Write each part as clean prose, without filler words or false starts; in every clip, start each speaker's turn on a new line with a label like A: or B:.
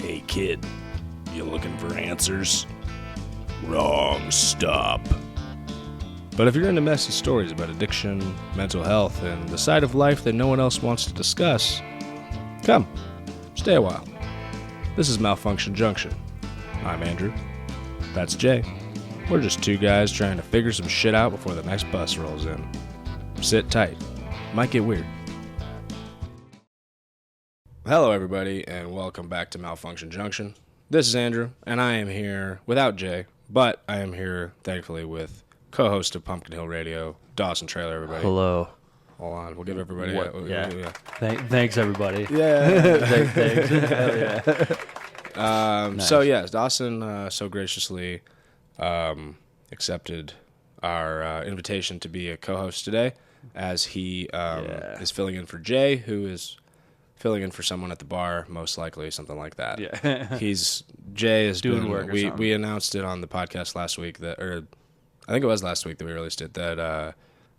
A: Hey kid, you looking for answers? Wrong stop. But if you're into messy stories about addiction, mental health, and the side of life that no one else wants to discuss, come, stay a while. This is Malfunction Junction. I'm Andrew. That's Jay. We're just two guys trying to figure some shit out before the next bus rolls in. Sit tight. Might get weird. Hello, everybody, and welcome back to Malfunction Junction. This is Andrew, and I am here without Jay, but I am here, thankfully, with co-host of Pumpkin Hill Radio, Dawson Trailer, everybody.
B: Hello.
A: Hold on, we'll give everybody
B: Yeah. Thanks, everybody.
A: Yeah.
B: Thanks. Hell yeah.
A: Nice. So, yes, Dawson so graciously accepted our invitation to be a co-host today, as he is filling in for Jay, who is filling in for someone at the bar, most likely, something like that.
B: Yeah.
A: Jay is
B: doing work or something.
A: We announced it on the podcast last week, I think it was last week that we released it, that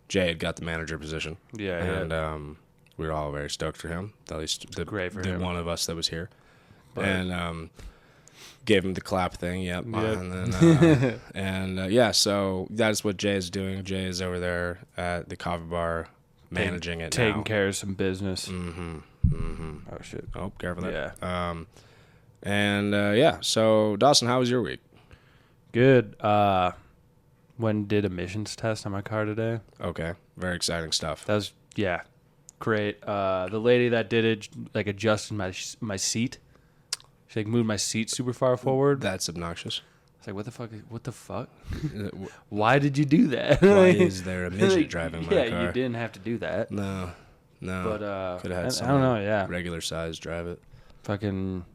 A: Jay had got the manager position.
B: Yeah.
A: And we were all very stoked for him, at least
B: Great for
A: the
B: him.
A: one of us that was here.
B: But,
A: and gave him the clap thing, yep. And then, so that's what Jay is doing. Jay is over there at the coffee bar, managing it
B: taking
A: now.
B: care of some business. Oh, shit.
A: Oh, careful there.
B: Yeah.
A: So Dawson, how was your week?
B: Good. When did emissions test on my car today.
A: Okay, very exciting stuff.
B: That was, great. The lady that did it, adjusted my seat. She, moved my seat super far forward.
A: That's obnoxious.
B: It's like, what the fuck? Why did you do that?
A: Why is there a midget driving my car?
B: Yeah, you didn't have to do that.
A: No.
B: But
A: could have had
B: I
A: someone
B: don't know,
A: regular size drive it.
B: Fucking,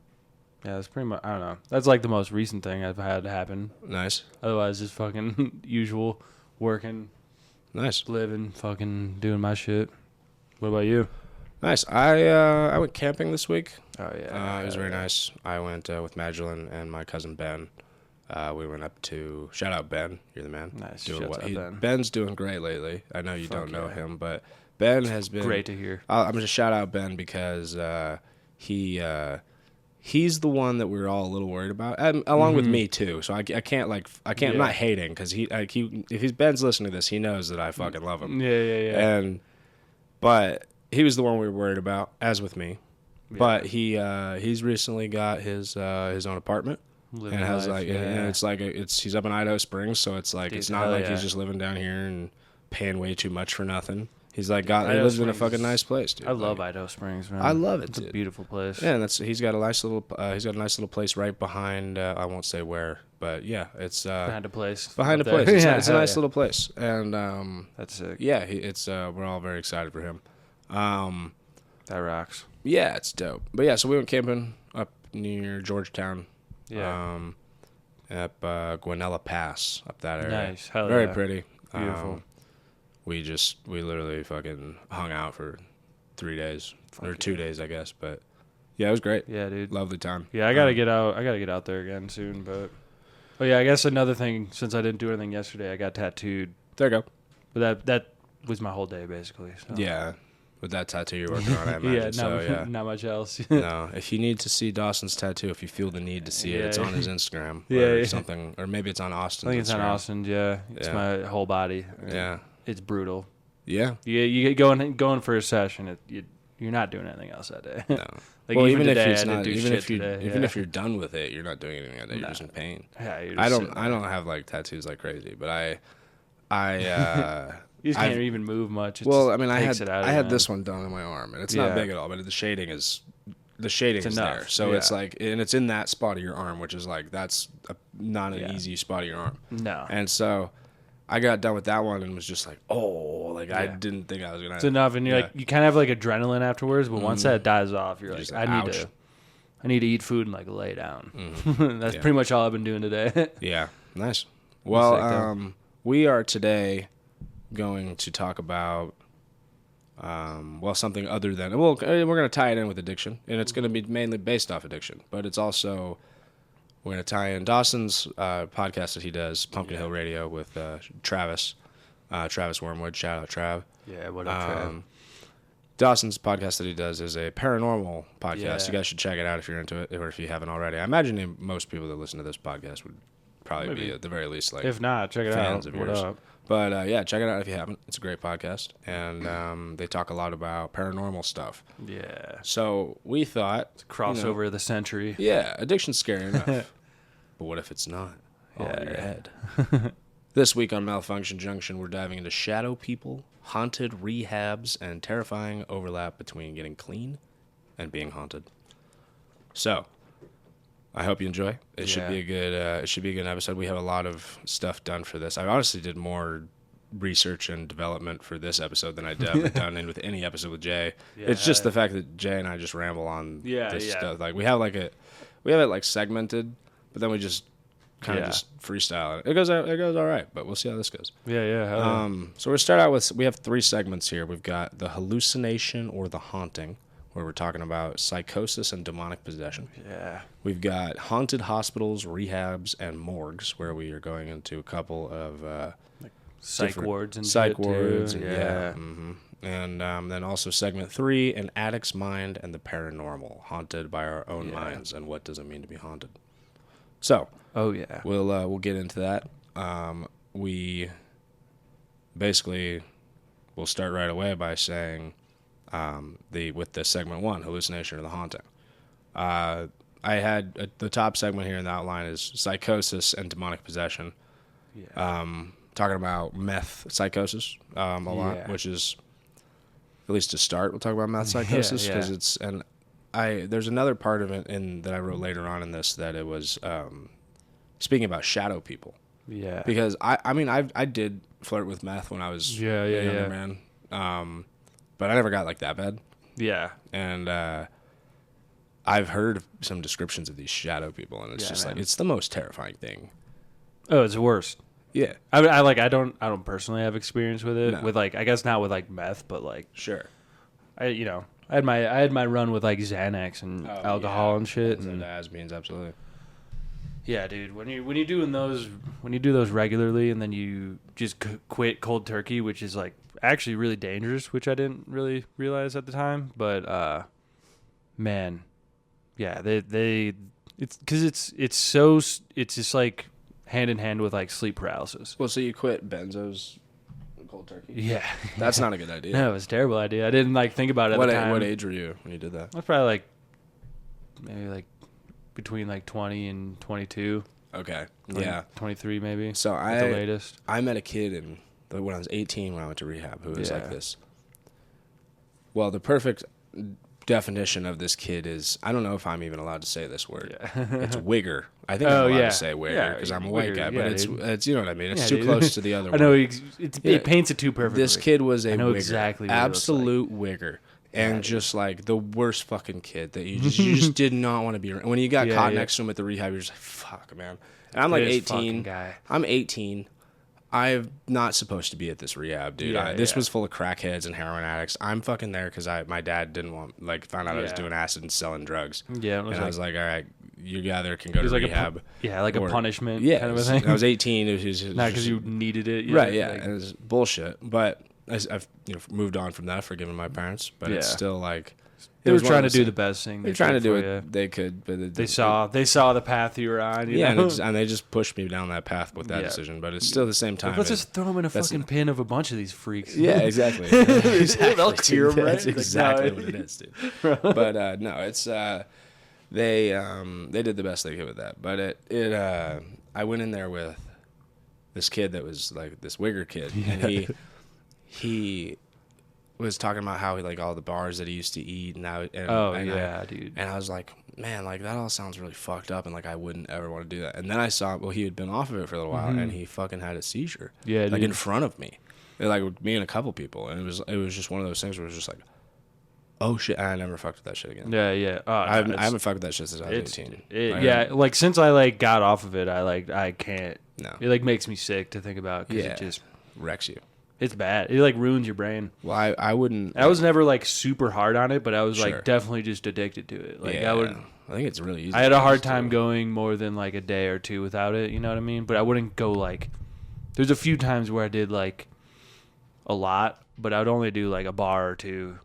B: that's pretty much, I don't know. That's like the most recent thing I've had happen.
A: Nice.
B: Otherwise, just fucking usual working,
A: Nice.
B: living, fucking doing my shit. What about you?
A: Nice. I went camping this week.
B: Oh, yeah.
A: It was very nice. I went with Magdalene and my cousin Ben. We went up to, shout out Ben, you're the man.
B: Nice.
A: Doing
B: Shouts out Ben.
A: Ben's doing great lately. I know you don't know
B: yeah.
A: him, but Ben has been
B: Great to hear.
A: I'm going to shout out Ben because he's the one that we were all a little worried about, and along with me too. So I can't I'm not hating, because if Ben's listening to this, he knows that I fucking love him.
B: Yeah.
A: But he was the one we were worried about, as with me.
B: Yeah.
A: But he's recently got his own apartment.
B: Living
A: and has
B: life,
A: he's up in Idaho Springs, so it's like, it's not like
B: yeah.
A: he's just living down here and paying way too much for nothing. He's like he
B: Idaho
A: lives in a
B: Springs
A: fucking nice place, dude.
B: I love Idaho Springs, man.
A: I love it,
B: It's
A: dude.
B: a beautiful place.
A: Yeah, and he's got a nice little place right behind. I won't say where, but yeah, it's
B: behind a place.
A: Behind a
B: up there.
A: place. It's a
B: hell
A: nice little place, and
B: That's sick.
A: yeah, it's we're all very excited for him.
B: That rocks.
A: Yeah, it's dope. But yeah, so we went camping up near Georgetown.
B: Yeah.
A: Up Guanella Pass, up that area.
B: Nice. Hell
A: Very
B: yeah.
A: pretty.
B: Beautiful.
A: We literally fucking hung out for 3 days.
B: Fuck
A: Or
B: yeah.
A: 2 days, I guess. But yeah, it was great.
B: Yeah, dude.
A: Lovely time.
B: Yeah, I gotta get out. I gotta get out there again soon. But yeah, I guess another thing, since I didn't do anything yesterday, I got tattooed.
A: There you go.
B: But that was my whole day basically. So.
A: Yeah. With that tattoo you're working on, I imagine.
B: Not much else.
A: No, if you need to see Dawson's tattoo, if you feel the need to see it, it's on his Instagram or something, or maybe it's on Austin's
B: I think it's
A: Instagram.
B: on Austin's. Yeah, it's my whole body.
A: Yeah,
B: it's brutal.
A: Yeah,
B: you get going for a session. You're not doing anything else that day.
A: No.
B: Like
A: well,
B: even
A: if
B: today,
A: it's
B: I didn't
A: not,
B: do
A: even
B: shit
A: if you
B: today.
A: even if you're done with it, you're not doing anything that day. You're just in pain.
B: Yeah, you're
A: I
B: just
A: don't have like tattoos like crazy, but I
B: you just can't even move much.
A: I had
B: it,
A: this one done on my arm, and it's not big at all, but the shading is there. So it's like, and it's in that spot of your arm, which is like, that's not an easy spot of your arm.
B: No.
A: And so I got done with that one and was just like, I didn't think I was gonna.
B: It's enough, and you're like, you kind of have like adrenaline afterwards, but once that dies off, you're like, I need to eat food and like lay down. That's pretty much all I've been doing today.
A: Yeah, nice. Well, we are today going to talk about something other than, we're going to tie it in with addiction, and it's going to be mainly based off addiction, but it's also, we're going to tie in Dawson's podcast that he does, Pumpkin Hill Radio, with Travis Wormwood. Shout out Trav.
B: Yeah, what up, Trav?
A: Dawson's podcast that he does is a paranormal podcast.
B: Yeah.
A: You guys should check it out if you're into it, or if you haven't already. I imagine most people that listen to this podcast would probably be, at the very least, like,
B: if not, check it
A: fans
B: out.
A: of
B: What
A: yours.
B: up?
A: But yeah, check it out if you haven't. It's a great podcast, and they talk a lot about paranormal stuff.
B: Yeah.
A: So we thought,
B: Crossover of the century.
A: yeah, addiction's scary enough, but what if it's not? All
B: Yeah.
A: in your head. This week on Malfunction Junction, we're diving into shadow people, haunted rehabs, and terrifying overlap between getting clean and being haunted. So, I hope you enjoy. It should be a good. It should be a good episode. We have a lot of stuff done for this. I honestly did more research and development for this episode than I've done in with any episode with Jay. Yeah. It's just the fact that Jay and I just ramble on this stuff. Like we have it like segmented, but then we just kind of just freestyle it. It goes all right, but we'll see how this goes.
B: Yeah.
A: So we'll start out with, we have 3 segments here. We've got the hallucination or the haunting, where we're talking about psychosis and demonic possession.
B: Yeah.
A: We've got haunted hospitals, rehabs, and morgues, where we are going into a couple of
B: Psych wards and
A: psych
B: shit
A: wards.
B: too.
A: And, and then also segment 3, an addict's mind and the paranormal, haunted by our own minds, and what does it mean to be haunted. So, we'll get into that. We basically will start right away by saying with the segment 1, hallucination or the haunting. I had the top segment here in the outline is psychosis and demonic possession. Yeah. Talking about meth psychosis a lot, which is, at least to start, we'll talk about meth psychosis because it's, and there's another part of it that I wrote later on in this that it was speaking about shadow people. Yeah. Because I did flirt with meth when I was a younger man. But I never got like that bad. Yeah. And I've heard some descriptions of these shadow people, and it's just like, it's the most terrifying thing.
B: Oh, it's the worst.
A: Yeah.
B: I don't personally have experience with it. No. With like, I guess not with like meth, but like,
A: sure.
B: I had my run with like Xanax and alcohol and shit.
A: And Asbeans, absolutely.
B: Yeah, dude. When you do those regularly, and then you just quit cold turkey, which is like actually really dangerous, which I didn't really realize at the time. But man, yeah, it's because it's just like hand in hand with like sleep paralysis.
A: Well, so you quit benzos, cold turkey?
B: Yeah,
A: that's not a good idea.
B: No, it was a terrible idea. I didn't like think about it at the time.
A: What age were you when you did that?
B: I was probably maybe between 20 and 22.
A: Okay.
B: 23 maybe.
A: So
B: at the latest.
A: I met a kid when I was 18 when I went to rehab who was like this. Well, the perfect definition of this kid is, I don't know if I'm even allowed to say this word. Yeah. It's wigger. I think I'm allowed to say wigger because I'm a white guy, but it's you know what I mean. It's too close to the other one.
B: I know it paints it too perfectly.
A: This kid was a wigger.
B: Exactly what
A: absolute wigger. And just like the worst fucking kid that you just did not want to be around. When you got caught next to him at the rehab, you're just like, fuck, man. And I'm like 18. I'm 18. I'm not supposed to be at this rehab, dude. This was full of crackheads and heroin addicts. I'm fucking there because my dad found out I was doing acid and selling drugs. Yeah. And I was like, all right, you either can go to rehab.
B: Like a punishment kind of a thing.
A: I was 18. It was
B: not because you needed it.
A: Right, yeah. And it was bullshit. But I've moved on from that, forgiven my parents, but it's still like
B: they were trying to do the best thing.
A: They're trying to do what they could, but
B: they saw the path you were on. You know?
A: And they just pushed me down that path with that decision. But it's still the same time.
B: Let's just throw them in a fucking pin of a bunch of these freaks.
A: Yeah, exactly.
B: They'll clear them, right?
A: That's exactly what it is, dude. But no, it's they did the best they could with that. But I went in there with this kid that was like this wigger kid, and he was talking about how he like all the bars that he used to eat, dude. And I was like, man, like that all sounds really fucked up, and like I wouldn't ever want to do that. And then I saw, he had been off of it for a little while, and he fucking had a seizure, like in front of me, like me and a couple people, and it was just one of those things where it was just like, oh shit, I never fucked with that shit again.
B: Yeah.
A: I haven't fucked with that shit since I was
B: 18. Like since I like got off of it, I can't. No, it like makes me sick to think about because it just
A: wrecks you.
B: It's bad. It like ruins your brain.
A: Well, I wouldn't.
B: I was never like super hard on it, but I was like definitely just addicted to it. Like I
A: think it's really easy.
B: I had a hard time going more than like a day or two without it. You know what I mean? But I wouldn't go like. There's a few times where I did like a lot, but I would only do like a bar or two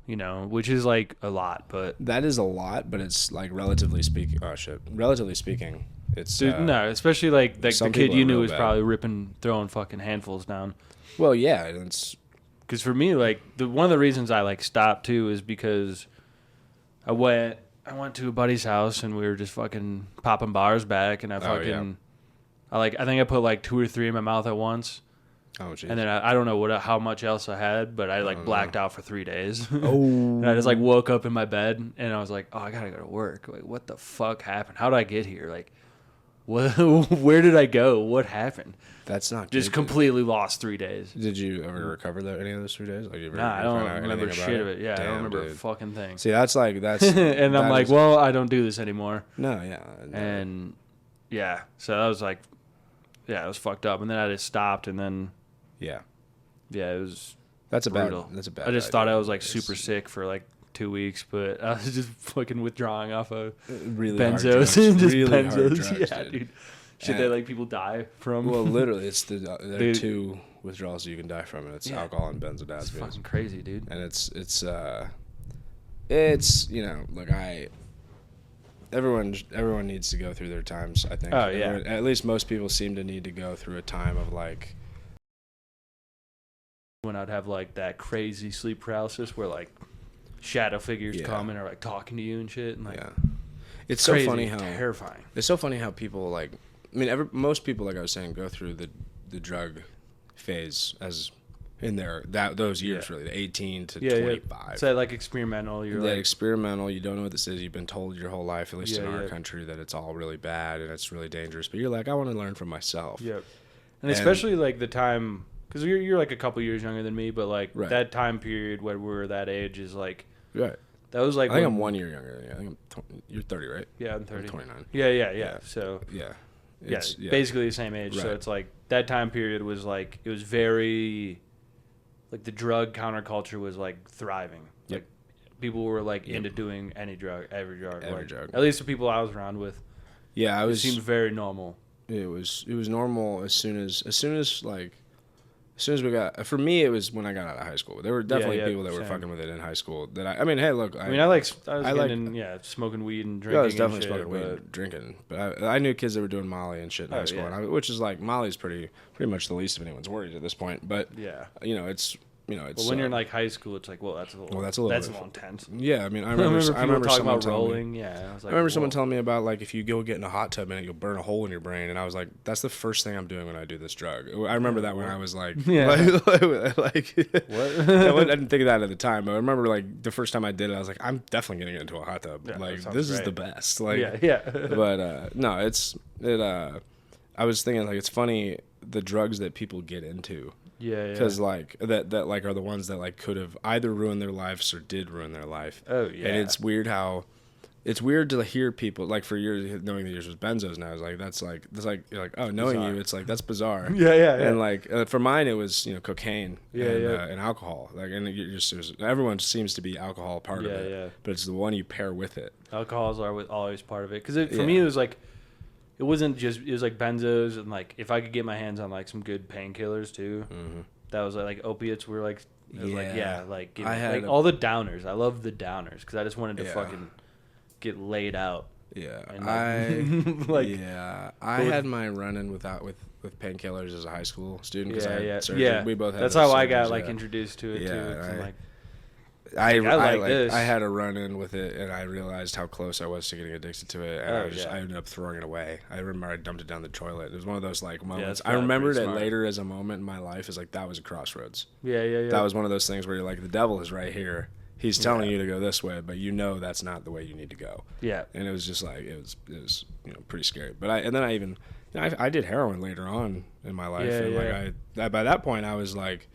B: you know, which is like a lot, but
A: that is a lot, but it's like relatively speaking. Oh shit! Relatively speaking, it's
B: dude, no, especially like the
A: some
B: kid
A: people
B: you
A: are
B: knew
A: real
B: was
A: bad.
B: probably throwing fucking handfuls down.
A: well, yeah, it's
B: Because for me, like one of the reasons I like stopped too is because I went to a buddy's house and we were just fucking popping bars back, and I fucking I think I put like 2 or 3 in my mouth at once.
A: oh jeez.
B: And then I don't know how much else I had, but I like blacked out for 3 days.
A: Oh,
B: And I just like woke up in my bed and I was like, oh, I gotta go to work. Like, what the fuck happened? How did I get here? Like, what? Where did I go? What happened?
A: that's not
B: Just
A: good,
B: completely lost 3 days.
A: Did you ever recover any of those 3 days? Like, you ever,
B: Nah, I
A: you
B: don't
A: find out
B: remember
A: anything
B: shit
A: about
B: of it. Yeah, I
A: Damn,
B: don't remember a
A: dude.
B: fucking thing.
A: See, that's like that's
B: And I'm
A: that
B: like,
A: is-
B: well, I don't do this anymore.
A: no, yeah, no.
B: And yeah, so that was like, yeah, it was fucked up. And then I just stopped, and then
A: yeah,
B: yeah, it was
A: that's a
B: brutal.
A: bad. That's a bad.
B: I just thought
A: idea.
B: I was like
A: It's
B: super sick for like 2 weeks, but I was just fucking withdrawing off of
A: really hard
B: benzos
A: drugs,
B: and just
A: really hard
B: benzos.
A: drugs,
B: Yeah, dude. Shit
A: And-
B: that like people die from.
A: Well, literally, it's there are
B: Dude.
A: 2 withdrawals you can die from, and it's
B: Yeah.
A: alcohol and
B: it's
A: benzodiazepines.
B: fucking crazy, dude.
A: And it's you know, like everyone needs to go through their times, I think.
B: Oh, yeah.
A: At least most people seem to need to go through a time of like,
B: When I'd have like that crazy sleep paralysis where like shadow figures
A: Yeah.
B: come and are like talking to you and shit, and like
A: yeah. It's
B: crazy,
A: so funny how
B: terrifying.
A: it's so funny how people like, I mean, most people, like I was saying, go through the drug phase as in those years,
B: Yeah.
A: really, the 18 to
B: Yeah,
A: 25.
B: It's that like experimental. You're
A: that
B: like,
A: experimental, you don't know what this is. You've been told your whole life, at least in
B: Yeah,
A: our
B: yeah.
A: country, that it's all really bad and it's really dangerous. But you're like, I want to learn for myself.
B: yep. And especially like the time, because you're like a couple years younger than me, but like
A: Right.
B: that time period when we were that age is like
A: Right.
B: that was like
A: I think
B: when-
A: I'm 1 year younger than you. I think you're 30, right?
B: yeah, I'm 30.
A: 29.
B: Yeah.
A: Yeah.
B: So
A: Yeah.
B: yeah,
A: It's-
B: basically the same age. So
A: Right.
B: it's like that time period was like it was very like the drug counterculture was like thriving.
A: Yep.
B: Like people were like
A: Yep.
B: into doing every drug.
A: Every
B: like,
A: drug.
B: At least the people I was around with,
A: Yeah, I
B: it
A: was.
B: seemed very normal.
A: It was normal as soon as we got. For me, it was when I got out of high school. There were definitely
B: yeah,
A: people that were
B: same.
A: fucking with it in high school. That I mean, hey, look.
B: I mean, I was
A: I
B: getting
A: like-
B: in, smoking weed and
A: Yeah,
B: drinking.
A: I was definitely
B: and shit,
A: smoking weed,
B: but-
A: and drinking, but I knew kids that were doing Molly and shit in
B: Oh,
A: high school,
B: yeah.
A: which is like Molly's pretty much the least of anyone's worries at this point. But
B: Yeah.
A: you know, it's
B: But when you're in like high school, it's like, well, that's a little
A: bit-
B: intense.
A: yeah. I mean, I
B: I
A: remember
B: people talking
A: someone
B: about
A: telling me.
B: rolling. Yeah, I was like,
A: I remember someone
B: whoa.
A: telling me about like if you go get in a hot tub in it, you'll burn a hole in your brain, and I was like, that's the first thing I'm doing when I do this drug. I remember that when I was like,
B: Yeah.
A: like
B: What?
A: I didn't think of that at the time, but I remember like the first time I did it, I was like, I'm definitely getting into a hot tub.
B: Yeah,
A: like
B: that sounds
A: this is
B: great.
A: the best. Like,
B: yeah.
A: but no, I was thinking like it's funny the drugs that people get into.
B: Yeah.
A: Because like that like are the ones that like could have either ruined their lives or did ruin their life.
B: Oh yeah.
A: And it's weird to hear people like for years knowing that yours was benzos now is like that's like you're like, oh, knowing
B: Bizarre.
A: you, it's like that's bizarre.
B: Yeah.
A: And like for mine it was cocaine
B: Yeah,
A: and,
B: yeah.
A: and alcohol, like, and everyone seems to be alcohol part of
B: Yeah,
A: it,
B: yeah.
A: but it's the one you pair with it.
B: Alcohols are always part of it because for
A: Yeah.
B: me it was like it wasn't just it was like benzos and like if I could get my hands on like some good painkillers too.
A: Mm-hmm.
B: That was like opiates were like it was like
A: Yeah.
B: like
A: I had
B: like
A: a-
B: all the downers. I love the downers because I just wanted to
A: Yeah.
B: fucking get laid out.
A: Yeah,
B: And, like-
A: I had my run-in with painkillers as a high school student because I had surgery.
B: yeah.
A: We both had
B: That's
A: those
B: how I got
A: surgeries,
B: like
A: yeah.
B: introduced to it
A: Yeah,
B: too. 'Cause I'm
A: I-
B: like,
A: I
B: like this.
A: I had a run-in with it, and I realized how close I was to getting addicted to it, and
B: Oh,
A: I
B: yeah.
A: ended up throwing it away. I remember I dumped it down the toilet. It was one of those like moments.
B: that's
A: I
B: probably
A: remembered
B: pretty
A: it
B: smart.
A: later as a moment in my life. Is like that was a crossroads.
B: yeah.
A: That was one of those things where you're like, the devil is right here. He's telling
B: Yeah.
A: you to go this way, but that's not the way you need to go.
B: yeah.
A: And it was just like it was pretty scary. But I did heroin later on in my life,
B: Yeah,
A: and
B: yeah.
A: like by that point I was like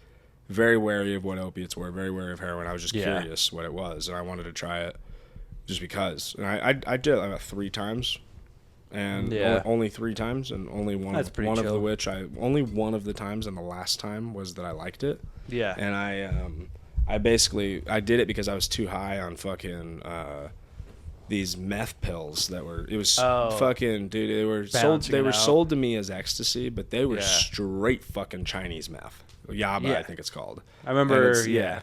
A: very wary of what opiates were, very wary of heroin. I was just
B: Yeah.
A: curious what it was, and I wanted to try it just because. And I did it about 3 times, and
B: Yeah.
A: only 3 times, and only
B: That's
A: of
B: pretty chill.
A: only one of the times, and the last time was that I liked it.
B: Yeah.
A: And I did it because I was too high on fucking these meth pills that were fucking dude, they were
B: Balancing it out.
A: sold to me as ecstasy, but they were
B: Yeah.
A: straight fucking Chinese meth. Yaba,
B: Yeah.
A: I think it's called.
B: I remember.
A: And it's-
B: Yeah.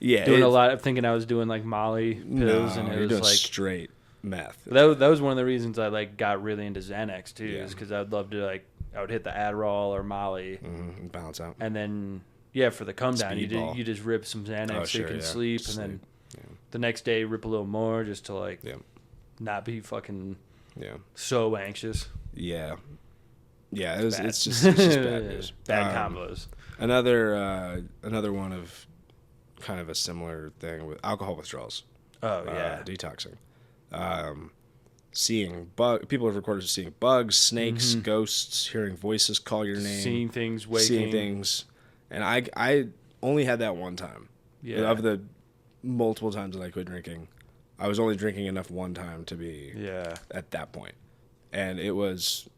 A: Yeah,
B: doing a lot of thinking I was doing like Molly pills, and
A: you're
B: it
A: doing
B: was like
A: straight meth.
B: that was one of the reasons I like got really into Xanax too,
A: Yeah.
B: is because I'd love to like I would hit the Adderall or Molly,
A: And bounce out.
B: and then for the come down
A: Speedball.
B: you just rip some Xanax so you can sleep, and then the next day rip a little more just to like not be fucking so anxious.
A: Yeah. It's just bad news.
B: Bad combos.
A: Another one of kind of a similar thing with alcohol withdrawals.
B: Oh yeah,
A: detoxing. Seeing people have recorded seeing bugs, snakes, ghosts, hearing voices call your name,
B: seeing things,
A: and I only had that one time.
B: Yeah.
A: Of the multiple times that I quit drinking, I was only drinking enough one time to be at that point, and it was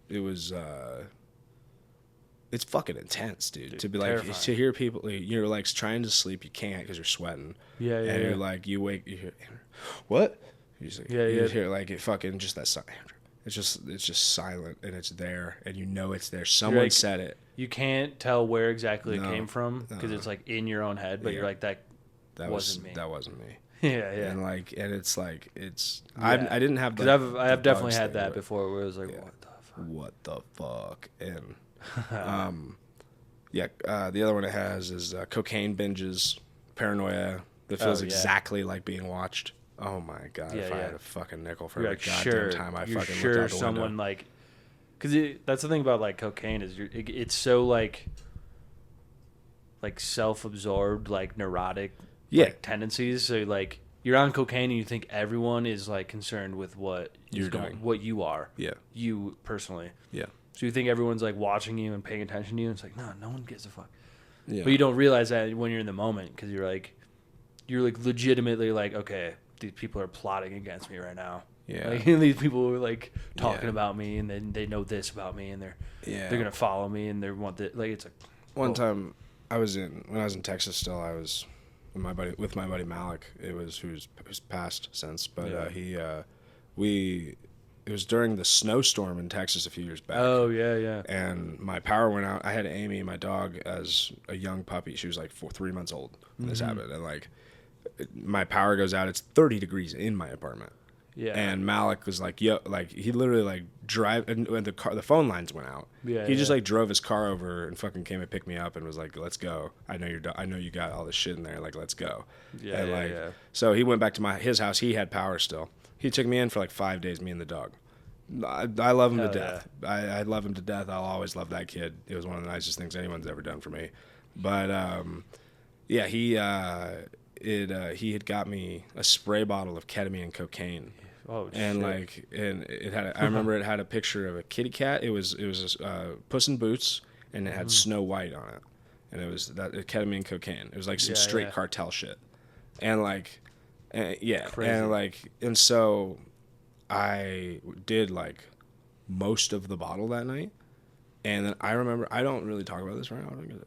A: it's fucking intense, dude. To be like
B: terrifying.
A: To hear people, you're like trying to sleep, you can't because you're sweating. And you're like, you wake, you hear, what? You hear like it fucking just that sound. It's just silent, and it's there, and you know it's there. Someone said it.
B: You can't tell where exactly it came from because it's like in your own head, but you're like that wasn't me.
A: That wasn't me.
B: And
A: I didn't have
B: because I have definitely had that before where it was like
A: what the fuck and the other one it has is cocaine binges, paranoia that feels exactly like being watched. Oh my god! If I had a fucking nickel for every goddamn time I fucking looked out the
B: someone
A: window.
B: like, because that's the thing about like cocaine is it's so like self-absorbed, like neurotic like tendencies. So like you're on cocaine and you think everyone is like concerned with what
A: you're doing,
B: what you are.
A: Yeah.
B: You personally.
A: Yeah.
B: So you think everyone's like watching you and paying attention to you, and it's like no one gives a fuck.
A: Yeah.
B: But you don't realize that when you're in the moment because you're legitimately like, okay, these people are plotting against me right now.
A: Yeah.
B: Like, these people are like talking about me, and then they know this about me, and they're gonna follow me, and they want that. Like it's like
A: one time when I was in Texas still, I was with my buddy Malik. It was who's passed since, but it was during the snowstorm in Texas a few years back.
B: Oh yeah.
A: And my power went out. I had Amy, my dog, as a young puppy. She was like 3 months old when this happened, and like my power goes out. It's 30 degrees in my apartment.
B: Yeah.
A: And Malik was like, yo, like he literally like and when the phone lines went out.
B: Yeah.
A: He just like drove his car over and fucking came and picked me up and was like, let's go. I know you got all this shit in there. Like, let's go.
B: Yeah.
A: And so he went back to his house. He had power still. He took me in for like 5 days, me and the dog. I love him to death. I love him to death. I'll always love that kid. It was one of the nicest things anyone's ever done for me. But he had got me a spray bottle of ketamine and cocaine.
B: Oh,
A: and
B: shit.
A: and it had I remember it had a picture of a kitty cat. It was Puss in Boots, and it had Snow White on it, and it was ketamine and cocaine. It was like some straight cartel shit, and
B: Crazy.
A: and so I did like most of the bottle that night. And then I remember, I don't really talk about this right now. I think it's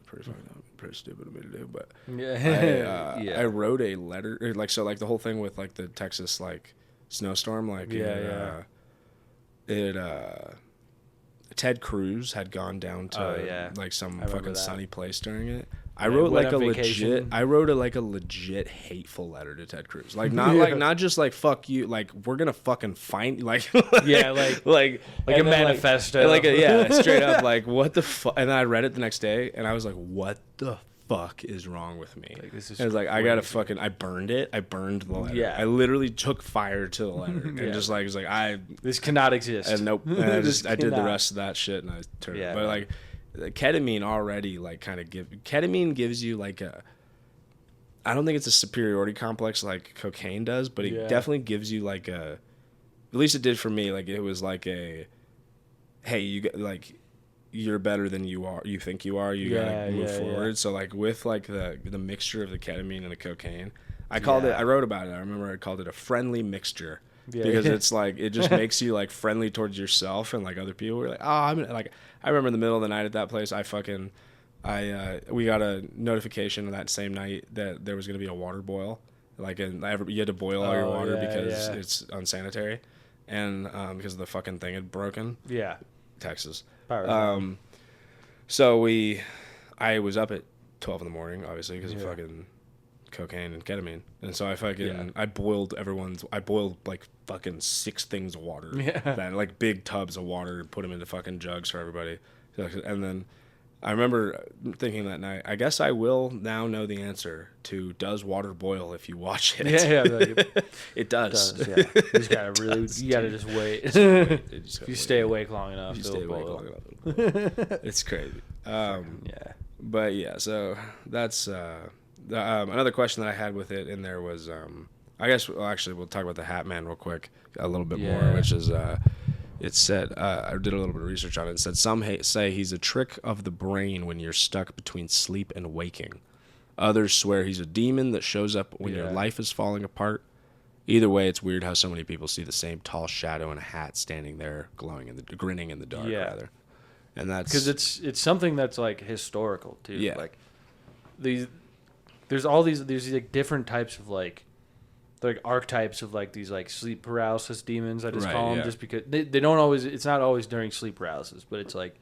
A: pretty stupid of me to do, but I wrote a letter, the whole thing with like the Texas like snowstorm, Ted Cruz had gone down to like some fucking sunny place during it. I wrote like a legit hateful letter to Ted Cruz. Like not just like fuck you, like we're gonna fucking find like
B: like a manifesto.
A: Straight up like what the fuck. And then I read it the next day and I was like, what the fuck is wrong with me?
B: Like, this is
A: and it's like, I gotta fucking, I burned it. I burned the letter.
B: Yeah.
A: I literally took fire to the letter and just like, it was like,
B: this cannot exist.
A: And nope. And I did the rest of that shit and I turned it. But like, the ketamine already like kind of ketamine gives you like I don't think it's a superiority complex like cocaine does, but it definitely gives you like at least it did for me. Like it was like hey, you got like, you're better than you think you are. You gotta move forward. Yeah. So like with like the mixture of the ketamine and the cocaine, I wrote about it. I remember I called it a friendly mixture because it's like it just makes you like friendly towards yourself and like other people. We're like, oh, I'm like, I remember in the middle of the night at that place, we got a notification that same night that there was gonna be a water boil. Like you had to boil all your water because it's unsanitary, and because the fucking thing had broken. Yeah, Texas. So I was up at 12 in the morning, obviously, because of fucking cocaine and ketamine, and so I boiled like fucking 6 things of water, like big tubs of water, and put them into fucking jugs for everybody, and then I remember thinking that night, I guess I will now know the answer to does water boil if you watch it. It does.
B: Yeah. You gotta just wait. If you stay awake long enough,
A: it's crazy. But yeah, so that's another question that I had with it in there was I guess we'll talk about the Hat Man real quick a little bit more, which is it said I did a little bit of research on it. It said some say he's a trick of the brain when you're stuck between sleep and waking. Others swear he's a demon that shows up when your life is falling apart. Either way, it's weird how so many people see the same tall shadow in a hat standing there, grinning in the dark. Rather, and that's
B: because it's something that's like historical too.
A: Yeah,
B: like there's like different types of like archetypes of like these like sleep paralysis demons. I just call them just because they don't always. It's not always during sleep paralysis, but it's like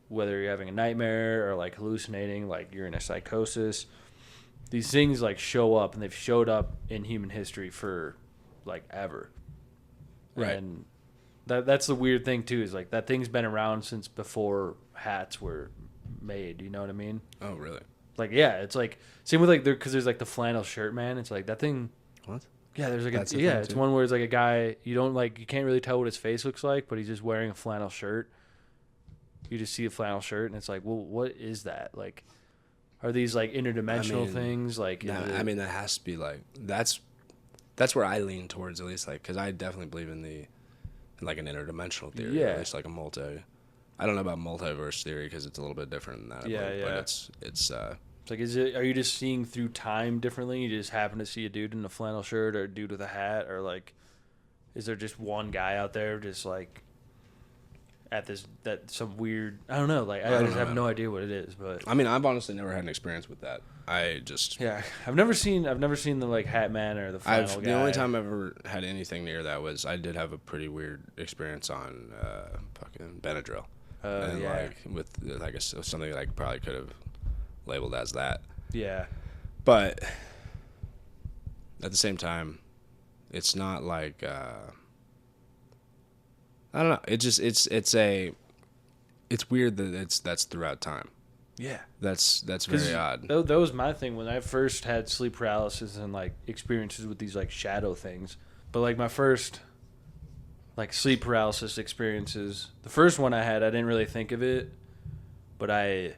B: whether you're having a nightmare or like hallucinating, like you're in a psychosis. These things like show up, and they've showed up in human history for like ever.
A: Right.
B: And that's the weird thing too, is like that thing's been around since before hats were made. You know what I mean?
A: Oh, really?
B: Like, yeah, it's like same with like because there's like the flannel shirt man. It's like that thing.
A: What?
B: Yeah, there's like it's one where it's like a guy you can't really tell what his face looks like, but he's just wearing a flannel shirt. You just see a flannel shirt, and it's like, well, what is that? Like, are these like interdimensional things? Like,
A: I mean, that has to be like that's where I lean towards, at least, like because I definitely believe in like an interdimensional theory, or at least like a I don't know about multiverse theory because it's a little bit different than that. But it's
B: like, are you just seeing through time differently? You just happen to see a dude in a flannel shirt or a dude with a hat, or like, is there just one guy out there just like at some weird? I don't know. Like, I just have no idea what it is. But
A: I mean, I've honestly never had an experience with that.
B: I've never seen the like Hat Man or the flannel guy.
A: The only time I've ever had anything near that was I did have a pretty weird experience on fucking Benadryl. Like with I guess something that I probably could have labeled as that.
B: Yeah.
A: But at the same time, it's not like I don't know. It just it's weird that that's throughout time.
B: Yeah.
A: That's very odd.
B: That was my thing when I first had sleep paralysis and like experiences with these like shadow things. But like my first like sleep paralysis experiences, the first one I had, I didn't really think of it, but it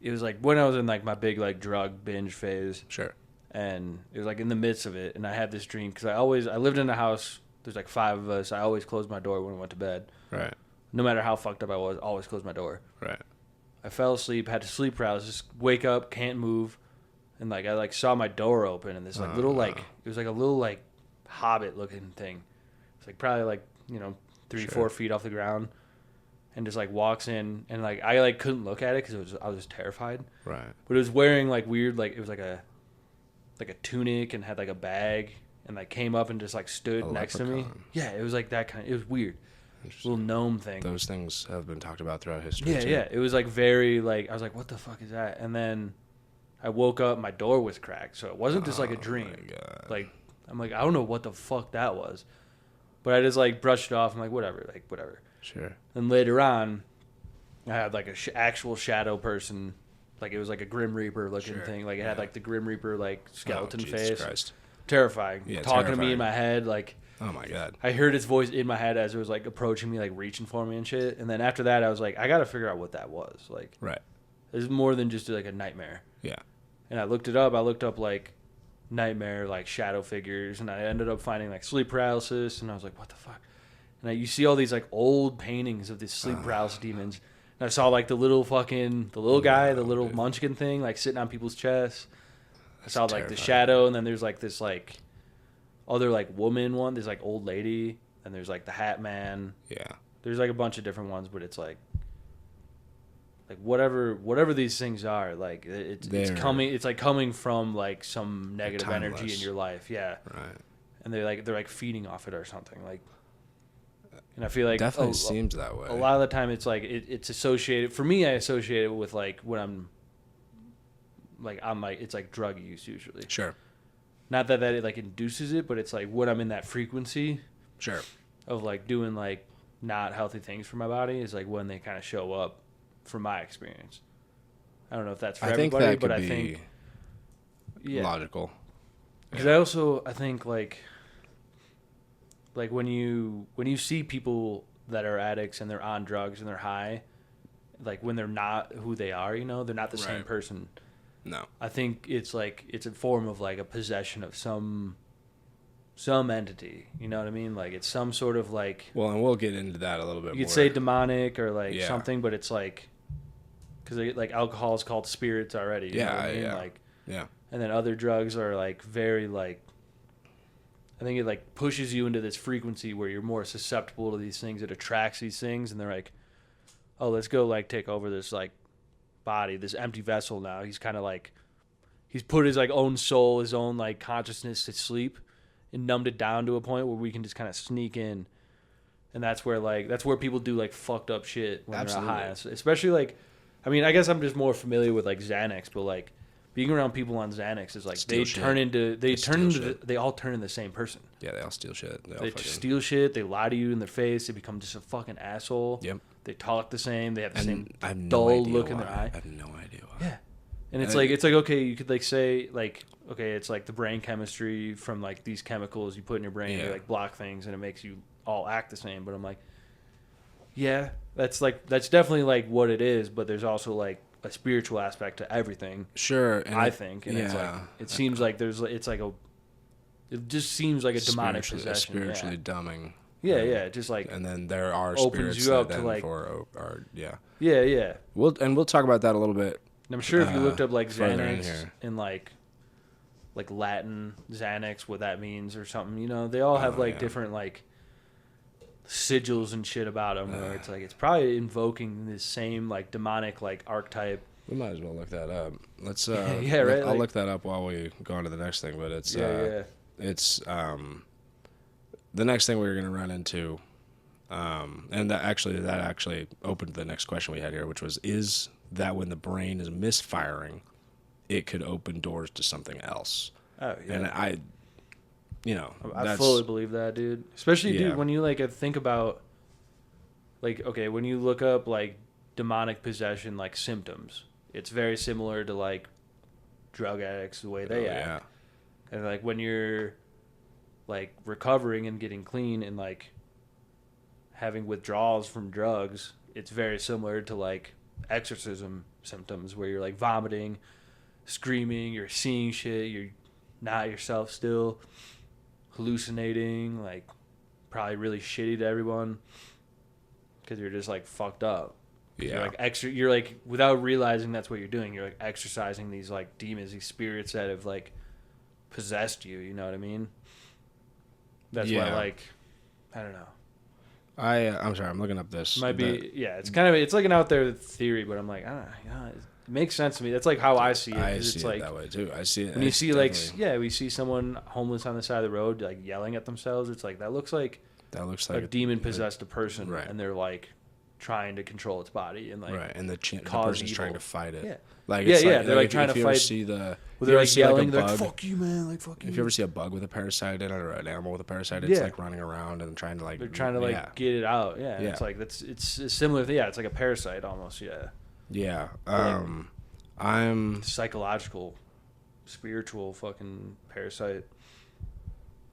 B: was like when I was in like my big like drug binge phase.
A: Sure.
B: And it was like in the midst of it, and I had this dream because I lived in a house. There's like 5 of us. I always closed my door when I went to bed.
A: Right.
B: No matter how fucked up I was, always closed my door.
A: Right.
B: I fell asleep, had to sleep paralysis, wake up, can't move, and like I like saw my door open, and this like little like it was like a little like hobbit looking thing. It's like probably like 3-4 feet off the ground, and just like walks in, and like I like couldn't look at it because I was just terrified.
A: Right.
B: But it was wearing like weird like it was like a tunic and had like a bag, and like came up and just like stood next to me. Yeah, it was like that kind. It was weird. Little gnome thing.
A: Those things have been talked about throughout history.
B: Yeah,
A: too.
B: yeah. It was like very like I was like, what the fuck is that? And then I woke up, my door was cracked, so it wasn't just like a dream.
A: My God.
B: Like I'm like I don't know what the fuck that was, but I just like brushed it off. I'm like whatever.
A: Sure.
B: And later on, I had like a actual shadow person, like it was like a Grim Reaper looking thing. Like it had like the Grim Reaper like skeleton face.
A: Jesus Christ.
B: Terrifying.
A: Yeah,
B: talking to me in my head like.
A: Oh my God.
B: I heard its voice in my head as it was like approaching me, like reaching for me and shit. And then after that, I was like, I got to figure out what that was. Like,
A: right.
B: It's more than just like a nightmare.
A: Yeah.
B: And I looked it up. I looked up like nightmare, like shadow figures, and I ended up finding like sleep paralysis. And I was like, what the fuck? And you see all these like old paintings of these sleep paralysis demons. And I saw like the little guy, the little munchkin thing, like sitting on people's chests. I saw like the shadow, and then there's like this like other like woman one. There's like old lady, and there's like the Hat Man.
A: Yeah.
B: There's like a bunch of different ones, but it's like whatever these things are, like it's coming. It's like coming from like some negative energy in your life. Yeah.
A: Right.
B: And they're like feeding off it or something. Like, and I feel like
A: definitely seems that way.
B: A lot of the time, it's like it's associated. For me, I associate it with like when I'm like I'm like it's like drug use usually.
A: Sure.
B: Not that it like induces it, but it's like when I'm in that frequency.
A: Sure.
B: Of like doing like not healthy things for my body is like when they kind of show up, from my experience. I don't know if that's for everybody, but I think
A: logical.
B: Because I think like when you see people that are addicts and they're on drugs and they're high, like when they're not who they are, you know, they're not the same person.
A: No.
B: I think it's like it's a form of like a possession of some entity, you know what I mean? Like it's some sort of like.
A: Well, and we'll get into that a little bit more.
B: You could say demonic or like something, but it's like because like alcohol is called spirits already. You know what I mean? Like and then other drugs are like very like. I think it like pushes you into this frequency where you're more susceptible to these things. It attracts these things, and they're like, "Oh, let's go like take over this like body, this empty vessel." Now he's kind of like he's put his like own soul, his own like consciousness to sleep, and numbed it down to a point where we can just kind of sneak in, and that's where people do like fucked up shit when they're high, especially like, I mean, I guess I'm just more familiar with like Xanax, but like. Being around people on Xanax is like they all turn into the same person.
A: Yeah, they all steal shit.
B: They steal shit. They lie to you in their face. They become just a fucking asshole.
A: Yep.
B: They talk the same. They have the same
A: dull
B: look in their eye.
A: I have no idea why.
B: Yeah. And it's like okay, you could like say like okay, it's like the brain chemistry from like these chemicals you put in your brain to like block things and it makes you all act the same. But I'm like, yeah, that's definitely like what it is. But there's also like a spiritual aspect to everything.
A: Sure.
B: And I think. And it's like, it seems like it just seems like a demonic possession.
A: Spiritually dumbing.
B: Yeah. Just like.
A: And then there are
B: opens
A: spirits
B: you up
A: that
B: to
A: then
B: like.
A: Yeah. We'll talk about that a little bit.
B: And I'm sure if you looked up like Xanax and like Latin Xanax, what that means or something, you know, they all have different like sigils and shit about them where it's like it's probably invoking this same like demonic like archetype.
A: We might as well look that up. Let's
B: right.
A: I'll look that up while we go on to the next thing. But it's it's the next thing we're gonna run into, and that actually opened the next question we had here, which was is that when the brain is misfiring, it could open doors to something else.
B: Oh yeah.
A: And I
B: fully believe that, dude. Especially, dude, when you like think about, like, okay, when you look up like demonic possession, like symptoms, it's very similar to like drug addicts, the way they act. And like when you're like recovering and getting clean and like having withdrawals from drugs, it's very similar to like exorcism symptoms where you're like vomiting, screaming, you're seeing shit, you're not yourself still. Hallucinating, like probably really shitty to everyone because you're just like fucked up.
A: Yeah,
B: you're like without realizing that's what you're doing. You're like exercising these like demons, these spirits that have like possessed you. You know what I mean? That's why like I don't know.
A: I'm sorry, I'm looking up this.
B: Might be it's like an out there theory, but I'm like it makes sense to me. That's like how I see it.
A: I see
B: it's
A: it
B: like,
A: that way too. I see it.
B: When you see we see someone homeless on the side of the road like yelling at themselves. It's like that looks like a demon possessed a person,
A: right.
B: And they're like trying to control its body and like
A: and the person's trying to fight it.
B: Yeah.
A: Like
B: they're like trying to fight.
A: If you ever see
B: they're like yelling, they're like "fuck you, man!" Like "fuck you."
A: If you ever see a bug with a parasite in it or an animal with a parasite, it's like running around and trying to like.
B: They're trying to like get it out. Yeah. It's like it's similar. It's like a parasite almost. Yeah.
A: Yeah.
B: I'm psychological, spiritual fucking parasite.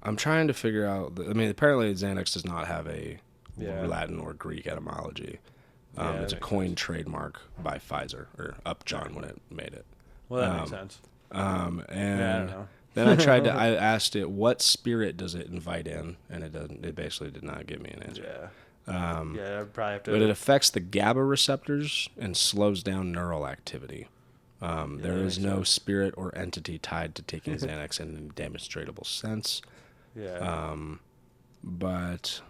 A: I'm trying to figure out. Apparently Xanax does not have a Latin or Greek etymology. It's a coined trademark by Pfizer or Upjohn when it made it.
B: Well, that makes sense.
A: And
B: I don't know.
A: Then I asked it, what spirit does it invite in? And it basically did not give me an answer.
B: Yeah. I'd probably have to.
A: But it affects the GABA receptors and slows down neural activity. There is no spirit or entity tied to taking Xanax in a demonstrable sense.
B: Yeah.
A: But.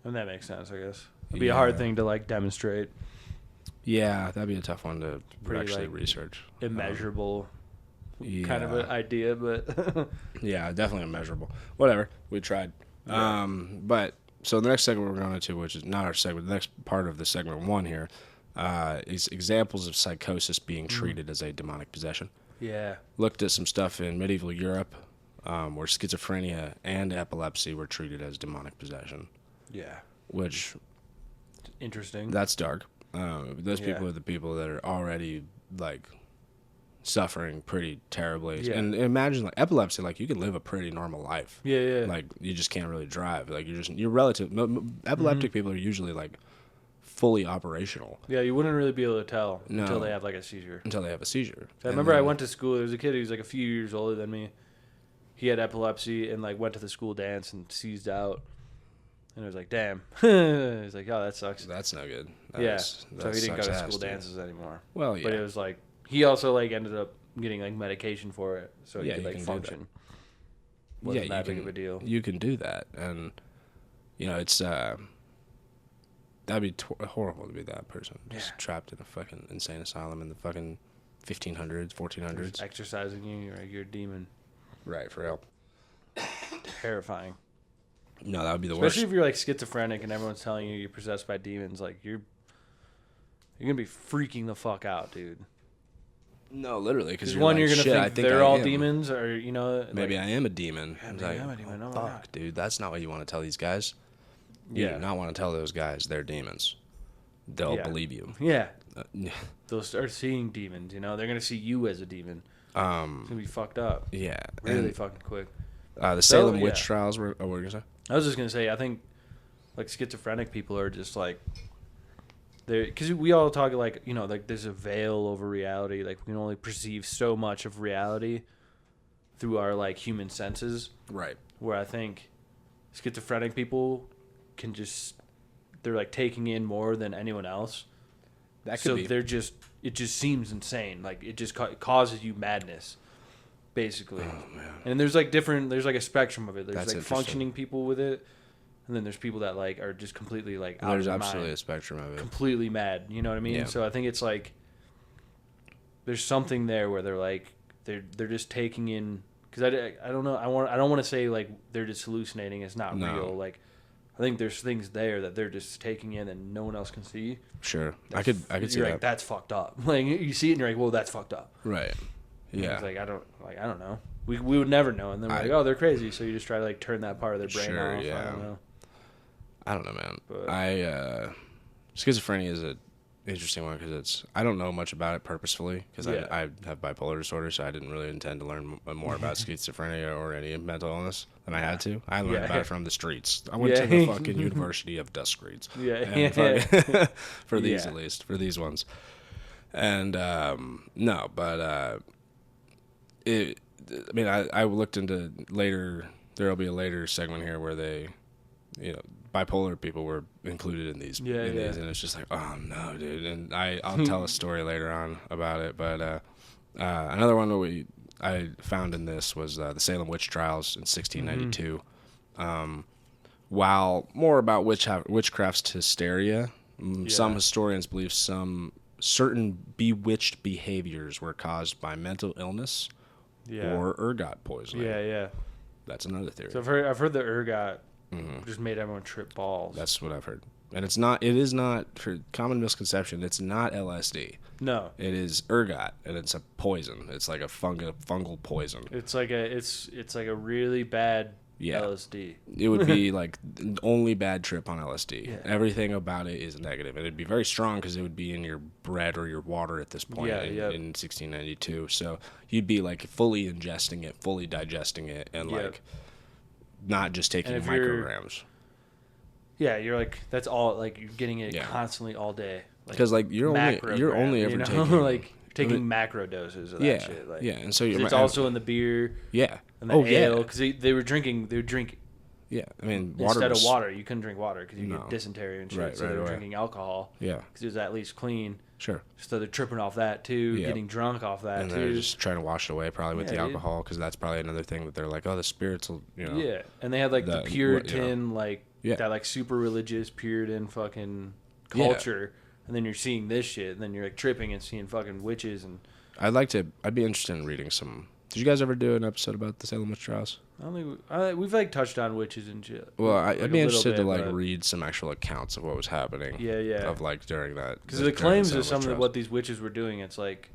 B: And that makes sense, I guess. It'd be a hard thing to like demonstrate.
A: Yeah, that'd be a tough one to actually
B: like,
A: research.
B: Immeasurable kind of an idea, but
A: yeah, definitely immeasurable. Whatever, we tried. Yeah. But so the next segment we're going into, which is not our segment, the next part of the segment one here, is examples of psychosis being treated as a demonic possession.
B: Yeah.
A: Looked at some stuff in medieval Europe where schizophrenia and epilepsy were treated as demonic possession.
B: Yeah.
A: Which...
B: Interesting.
A: That's dark. Those people are the people that are already, like, suffering pretty terribly.
B: Yeah.
A: And imagine, like, epilepsy, like, you can live a pretty normal life.
B: Yeah, yeah.
A: Like, you just can't really drive. Like, you're relative. Epileptic people are usually, like, fully operational.
B: Yeah, you wouldn't really be able to tell until they have, like, a seizure.
A: Until they have a seizure.
B: I remember I went to school. There was a kid who was, like, a few years older than me. He had epilepsy and, like, went to the school dance and seized out. And I was like, damn. He's like, oh, that sucks.
A: That's no good.
B: So he didn't go to school dances anymore.
A: Well, yeah.
B: But it was like, he also like ended up getting like medication for it. So he could like function. Wasn't that big of a deal.
A: You can do that. And, you know, it's, that'd be horrible to be that person. Just trapped in a fucking insane asylum in the fucking 1500s, 1400s.
B: Just exercising you, you're a demon.
A: Right, for real.
B: Terrifying.
A: No, that would be the
B: worst. Especially
A: worst.
B: if you're like schizophrenic and everyone's telling you you're possessed by demons, like you're gonna be freaking the fuck out, dude.
A: No, literally, because
B: one, you're gonna think they're all demons, or you know,
A: maybe I am a demon.
B: Yeah, maybe I am a demon. Oh,
A: fuck, dude, that's not what you want to tell these guys. You do not want to tell those guys they're demons. They'll believe you.
B: Yeah, they'll start seeing demons. You know, they're gonna see you as a demon. It's gonna be fucked up.
A: Yeah,
B: really fucking quick.
A: The Salem witch trials were. Oh, what were you gonna say?
B: I was just gonna say, I think like schizophrenic people are just like they, because we all talk like, you know, like there's a veil over reality. Like we can only perceive so much of reality through our like human senses.
A: Right.
B: Where I think schizophrenic people can just, they're like taking in more than anyone else.
A: That could be.
B: They're just, it just seems insane. Like it just causes you madness. Basically.
A: Oh, man.
B: And there's like there's like a spectrum of it. There's
A: That's
B: like functioning people with it, and then there's people that like are just completely like out of their mind. There's absolutely
A: a spectrum of it.
B: Completely mad, you know what I mean? Yeah. So I think it's like there's something there where they're like they're just taking in, because I don't know, I don't want to say like they're just hallucinating, it's not real. Like I think there's things there that they're just taking in and no one else can see.
A: Sure. I could see
B: you're
A: that.
B: Like, that's fucked up. Like you see it and you're like, well, that's fucked up.
A: Right. Yeah.
B: It's like I don't know. We would never know, and then we're like, oh, they're crazy. So you just try to like turn that part of their brain off.
A: Yeah. I don't know, man.
B: But
A: schizophrenia is an interesting one because I don't know much about it purposefully because I have bipolar disorder, so I didn't really intend to learn more about schizophrenia or any mental illness than I had to. I learned about it from the streets. I went to the fucking University of Dust Streets. For these at least, for these ones. And no, but I mean, I looked into later. There'll be a later segment here where they, you know, bipolar people were included in these. These, and it's just like, oh no, dude. And I'll tell a story later on about it. But another one that I found in this was the Salem witch trials in 1692. While more about witchcraft's hysteria, some historians believe some certain bewitched behaviors were caused by mental illness. Or ergot poisoning. Yeah. That's another theory.
B: So I've heard the ergot just made everyone trip balls.
A: That's what I've heard. And it is not, for common misconception, it's not LSD.
B: No.
A: It is ergot, and it's a poison. It's like a fungal poison.
B: It's like a really bad LSD.
A: It would be like the only bad trip on LSD. Yeah. Everything about it is negative. And it'd be very strong because it would be in your bread or your water at this point in 1692. So you'd be like fully ingesting it, fully digesting it, and like not just taking micrograms.
B: You're like, that's all, like you're getting it constantly all day.
A: Because like you're only ever taking
B: like taking macro doses of that shit. Like,
A: and so
B: it's also in the beer.
A: Yeah.
B: And the ale, because they would drink.
A: Yeah, I mean,
B: instead of water, you couldn't drink water because you get dysentery and shit.
A: Right,
B: so they were drinking alcohol.
A: Yeah,
B: because it was at least clean.
A: Sure.
B: So they're tripping off that too, getting drunk off that
A: and
B: too.
A: And they're just trying to wash it away probably with the alcohol because that's probably another thing that they're like, oh, the spirits will, you know.
B: Yeah, and they had like the Puritan, that like super religious Puritan fucking culture, and then you're seeing this shit, and then you're like tripping and seeing fucking witches and.
A: I'd be interested in reading some. Did you guys ever do an episode about the Salem witch trials?
B: I don't think we've like touched on witches and shit.
A: Well, I'd be interested to like read some actual accounts of what was happening.
B: Yeah.
A: Of like during that.
B: Because the claims of some of what these witches were doing, it's like,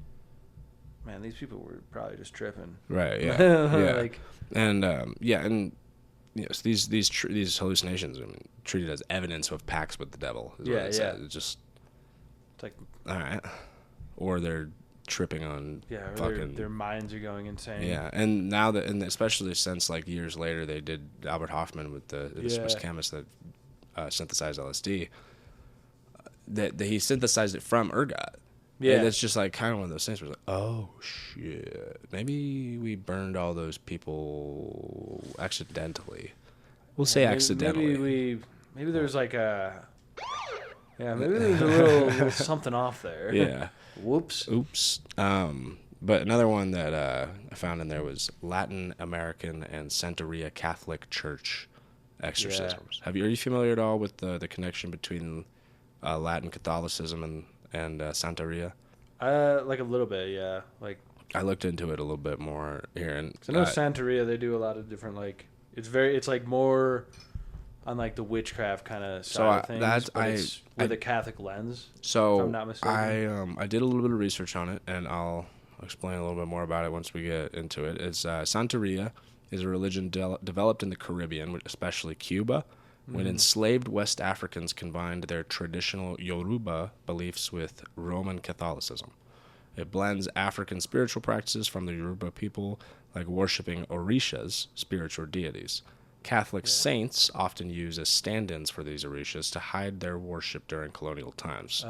B: man, these people were probably just tripping.
A: Right. Yeah. Yeah.
B: Like,
A: and yes, these hallucinations are treated as evidence of pacts with the devil. Is what it says. It's just
B: it's like,
A: all right, or they're tripping on fucking
B: their minds are going insane.
A: Yeah, and now that, and especially since like years later, they did Albert Hoffman with the Swiss chemist that synthesized LSD. That he synthesized it from ergot. Yeah, and it's just like kind of one of those things where it's like, oh shit, maybe we burned all those people accidentally. We'll say accidentally.
B: Maybe there's like maybe there's a little something off there.
A: Yeah.
B: Whoops.
A: Oops. But another one that I found in there was Latin American and Santeria Catholic Church exorcisms.
B: Yeah.
A: Are you familiar at all with the connection between Latin Catholicism and Santeria?
B: Like a little bit, yeah. Like
A: I looked into it a little bit more here, and
B: I know Santeria, they do a lot of different, like it's like more on like the witchcraft kind of side of things, it's with a Catholic lens.
A: So
B: if I'm not mistaken.
A: I did a little bit of research on it, and I'll explain a little bit more about it once we get into it. It's Santeria is a religion developed in the Caribbean, especially Cuba, when enslaved West Africans combined their traditional Yoruba beliefs with Roman Catholicism. It blends African spiritual practices from the Yoruba people, like worshiping orishas, spiritual deities. Catholic saints often use as stand-ins for these orishas to hide their worship during colonial times.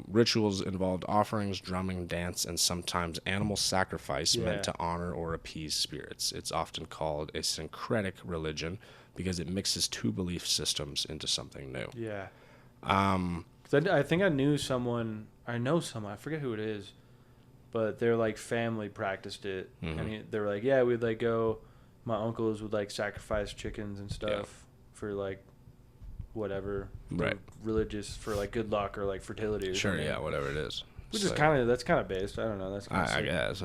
A: Rituals involved offerings, drumming, dance, and sometimes animal sacrifice meant to honor or appease spirits. It's often called a syncretic religion because it mixes two belief systems into something new.
B: Yeah. 'Cause I think I know someone, I forget who it is, but their like family practiced it. And they were like, yeah, we'd like go, my uncles would like sacrifice chickens and stuff for like whatever, religious, for like good luck or like fertility or something.
A: Yeah, whatever it is.
B: Which is that's kind of based. I don't know. That's kind of
A: I guess.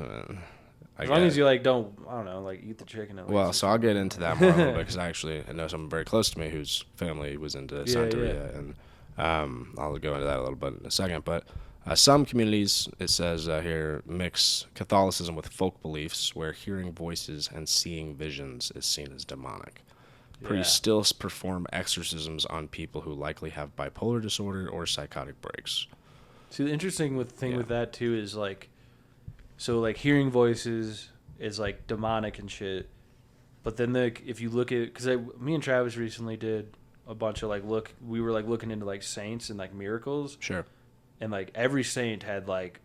B: As long as you like don't, I don't know, like eat the chicken. At least.
A: Well, so I'll get into that more a little bit because I know someone very close to me whose family was into Santeria, and I'll go into that a little bit in a second. But some communities, it says here, mix Catholicism with folk beliefs, where hearing voices and seeing visions is seen as demonic. Priests still perform exorcisms on people who likely have bipolar disorder or psychotic breaks.
B: See, the interesting thing with that too is like, so like hearing voices is like demonic and shit, but then if you look at, because me and Travis recently did a bunch of we were like looking into like saints and like miracles.
A: Sure.
B: And like every saint had like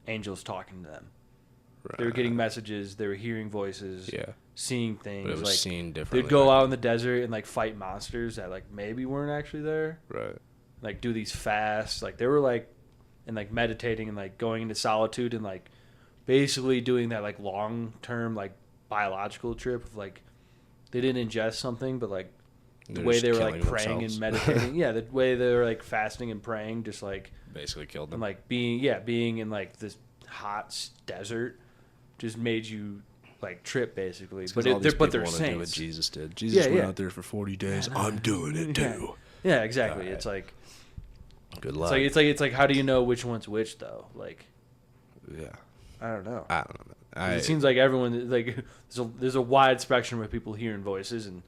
B: angels talking to them. Right. They were getting messages. They were hearing voices. Yeah. Seeing things.
A: But it was
B: like
A: seen differently.
B: They'd go out in the desert and like fight monsters that like maybe weren't actually there.
A: Right.
B: Like do these fasts. Like they were like, and like meditating and like going into solitude and like basically doing that like long term like biological trip of like they didn't ingest something, but like the way they were like praying and meditating. Yeah, the way they were like fasting and praying just like
A: basically killed them.
B: And like being in like this hot desert just made you like trip basically.
A: But they're saints. Do what Jesus did. Jesus went out there for 40 days. I'm doing it too.
B: Yeah, exactly. Right. It's like
A: good luck.
B: It's like how do you know which one's which though? Like I don't know. It seems like everyone like there's a wide spectrum of people hearing voices, and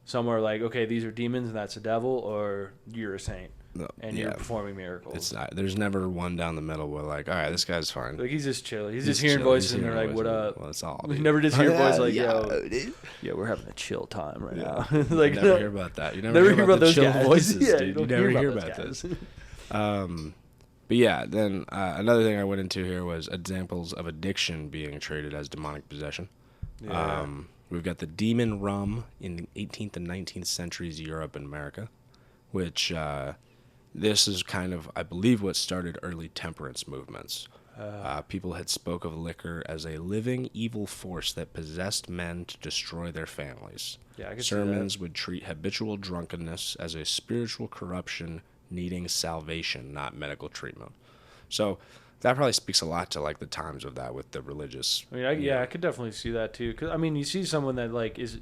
B: some are like, okay, these are demons and that's a devil, or you're a saint and you're performing miracles.
A: It's not, there's never one down the middle where like, all right, this guy's fine.
B: Like he's just chill. He's just hearing voices and they're like, what up?
A: Well, it's all.
B: We never just hear voices like, yo, we're having a chill time right now. Like
A: you never hear about that. You never hear about those chill guys. Voices, dude. You never hear about this. But yeah, then another thing I went into here was examples of addiction being treated as demonic possession. Yeah. We've got the demon rum in the 18th and 19th centuries Europe and America, which this is kind of, I believe, what started early temperance movements. People had spoke of liquor as a living evil force that possessed men to destroy their families.
B: Yeah, I can
A: Sermons
B: see that.
A: would treat habitual drunkenness as a spiritual corruption needing salvation, not medical treatment. So that probably speaks a lot to like the times of that with the religious.
B: I mean, I could definitely see that too. Cause I mean, you see someone that like is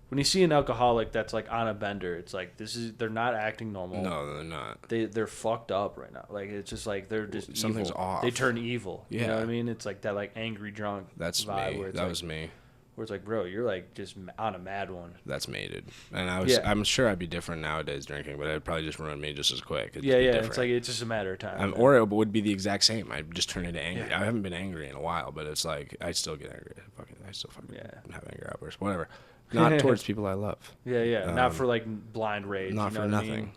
B: when you see an alcoholic that's like on a bender, it's like they're not acting normal.
A: No, they're not.
B: They're fucked up right now. Like it's just like they're just
A: something's
B: evil.
A: off.
B: They turn evil.
A: Yeah.
B: You know what I mean? It's like that like angry drunk.
A: That's
B: vibe
A: me.
B: Where it's
A: that
B: like,
A: was me.
B: Where it's like, bro, you're like just on a mad one.
A: That's me, dude. And I'm sure I'd be different nowadays drinking, but it'd probably just ruin me just as quick.
B: Yeah. It's like it's just a matter of time.
A: Or it would be the exact same. I'd just turn into angry.
B: Yeah.
A: I haven't been angry in a while, but it's like I still get angry. I still fucking have anger outbursts. Whatever. Not towards people I love.
B: Yeah. Not for like blind rage.
A: Not
B: you know
A: for
B: what I
A: nothing.
B: mean?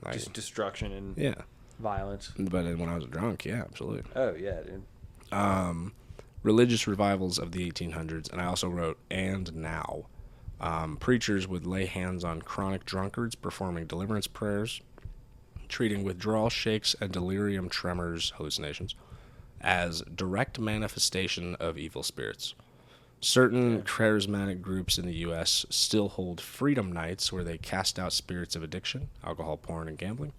A: Like,
B: just destruction and violence.
A: But when I was drunk, yeah, absolutely.
B: Oh yeah, dude.
A: Religious revivals of the 1800s, and I also wrote and now. Preachers would lay hands on chronic drunkards, performing deliverance prayers, treating withdrawal shakes and delirium tremors, hallucinations, as direct manifestation of evil spirits. Certain charismatic groups in the U.S. still hold freedom nights where they cast out spirits of addiction, alcohol, porn, and gambling.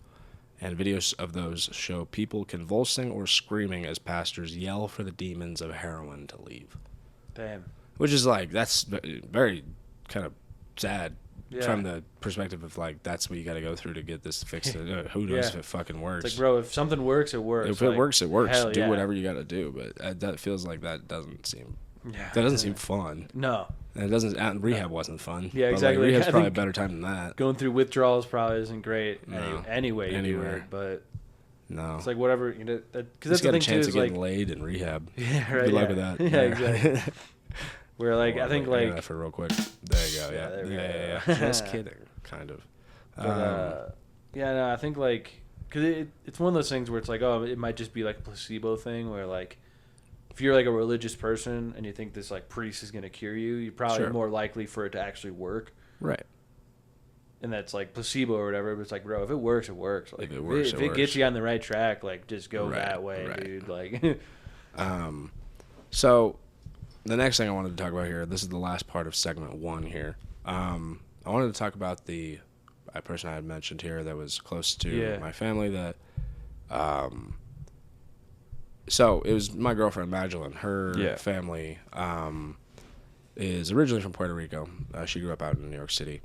A: And videos of those show people convulsing or screaming as pastors yell for the demons of heroin to leave.
B: Damn.
A: Which is like, that's very kind of sad from the perspective of like, that's what you got to go through to get this fixed. Who knows if it fucking works?
B: It's like, bro, if something works, it works.
A: If it works, it works. Do
B: yeah.
A: whatever you got to do. But that feels like that doesn't seem...
B: Yeah.
A: That doesn't seem fun.
B: No.
A: And it doesn't. Rehab wasn't fun.
B: Yeah,
A: but
B: exactly.
A: Like, rehab's probably a better time than that.
B: Going through withdrawals probably isn't great.
A: No.
B: Anyway, you do it, but
A: no,
B: it's like whatever you know. Because
A: that's
B: the
A: got
B: thing
A: a chance
B: too,
A: of getting laid in rehab.
B: Yeah, right.
A: Good luck with that.
B: Yeah, exactly. Where like I think like
A: that for real quick. There you go. Yeah,
B: there we
A: yeah.
B: go.
A: Just kidding, kind of.
B: But, no, I think like because it's one of those things where it's like, oh, it might just be like a placebo thing where like. If you're like a religious person and you think this like priest is going to cure you, you're probably more likely for it to actually work.
A: Right.
B: And that's like placebo or whatever. But it's like, bro, if it works, it works. Like,
A: if it works,
B: if it gets you on the right track, like just go that way,
A: right.
B: dude. Like,
A: so the next thing I wanted to talk about here, this is the last part of segment 1 here. I wanted to talk about the person I had mentioned here that was close to my family that, so it was my girlfriend Magdalene. Her family is originally from Puerto Rico. She grew up out in New York City.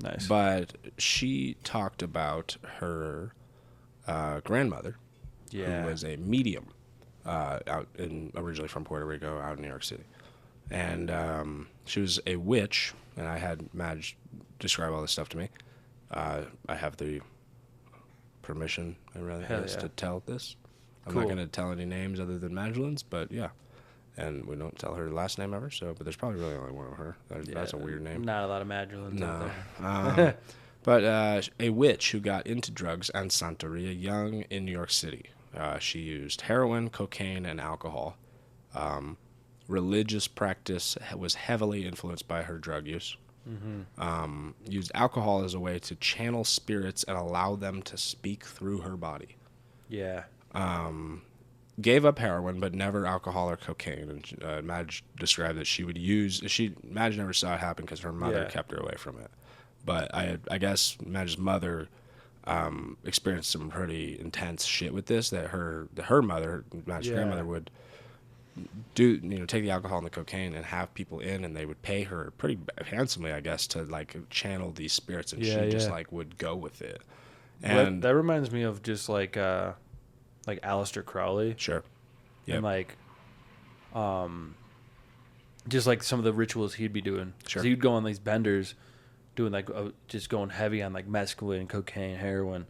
B: nice.
A: But she talked about her grandmother, who was a medium, originally from Puerto Rico, out in New York City, and she was a witch. And I had Madge describe all this stuff to me. I have the permission, to tell this. I'm not going to tell any names other than Magdalene's, but yeah. And we don't tell her last name ever, but there's probably really only one of her. That's a weird name.
B: Not a lot of Magdalenes out
A: there. But a witch who got into drugs and Santeria young in New York City. She used heroin, cocaine, and alcohol. Religious practice was heavily influenced by her drug use. Mm-hmm. Used alcohol as a way to channel spirits and allow them to speak through her body.
B: Yeah.
A: Gave up heroin, but never alcohol or cocaine. And Madge described that she would use... Madge never saw it happen because her mother kept her away from it. But I guess Madge's mother experienced some pretty intense shit with this, that her mother, Madge's grandmother, would take the alcohol and the cocaine and have people in, and they would pay her pretty handsomely, I guess, to like channel these spirits, and she just like would go with it. And
B: that reminds me of just like Aleister Crowley.
A: Sure.
B: Yeah. And like, just like some of the rituals he'd be doing.
A: Sure.
B: So he'd go on these benders, doing like just going heavy on like mescaline, cocaine, heroin,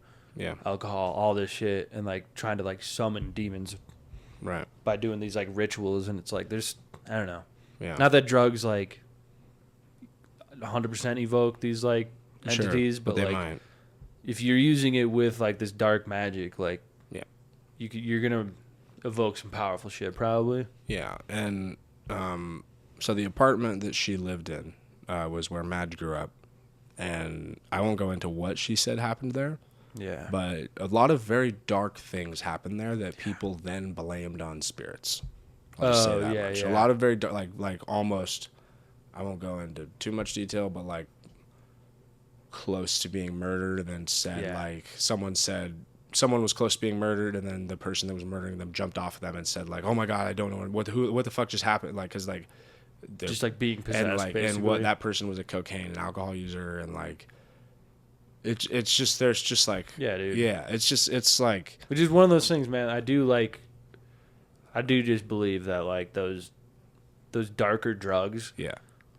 B: alcohol, all this shit, and like trying to like summon demons.
A: Right.
B: By doing these like rituals, and it's like I don't know.
A: Yeah.
B: Not that drugs like 100% evoke these like entities, but
A: they
B: like
A: might.
B: If you're using it with like this dark magic, like you're gonna evoke some powerful shit probably.
A: Yeah, and so the apartment that she lived in was where Madge grew up, and I won't go into what she said happened there.
B: Yeah.
A: But a lot of very dark things happened there that people then blamed on spirits. I'll just say that much.
B: Yeah.
A: A lot of very dark, like almost, I won't go into too much detail, but like close to being murdered, and then said like someone was close to being murdered, and then the person that was murdering them jumped off of them and said like, "Oh my God, I don't know what the fuck just happened," like because like
B: just like being possessed,
A: and like
B: basically.
A: and what that person was a cocaine and alcohol user, and like it's just there's just like
B: yeah, dude.
A: yeah, it's like
B: Which is one of those things, man. I do just believe that like those darker drugs
A: yeah,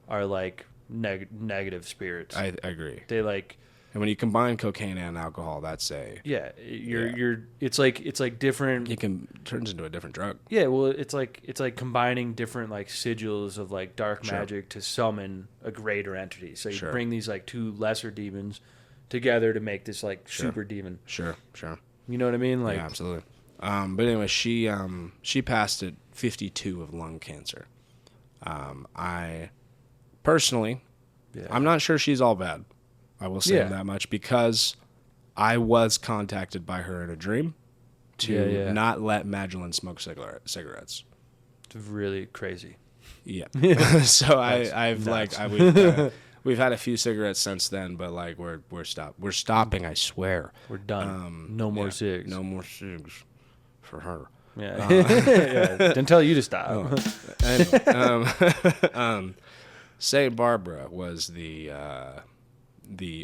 B: are like negative spirits.
A: I agree.
B: They like.
A: And when you combine cocaine and alcohol, that's
B: It's like different.
A: it turns into a different drug.
B: Yeah, well, it's like combining different like sigils of like dark magic to summon a greater entity. So you bring these like two lesser demons together to make this like super demon.
A: Sure.
B: You know what I mean? Like,
A: yeah, absolutely. But anyway, she passed at 52 of lung cancer. I personally, I'm not sure she's all bad. I will say that much, because I was contacted by her in a dream to not let Magdalene smoke cigarettes.
B: It's really crazy.
A: Yeah. So we've had a few cigarettes since then, but like we're stopping. I swear.
B: We're done. No more cigs.
A: No more cigs for her.
B: Yeah. Didn't tell you to stop.
A: Anyway, Saint Barbara was the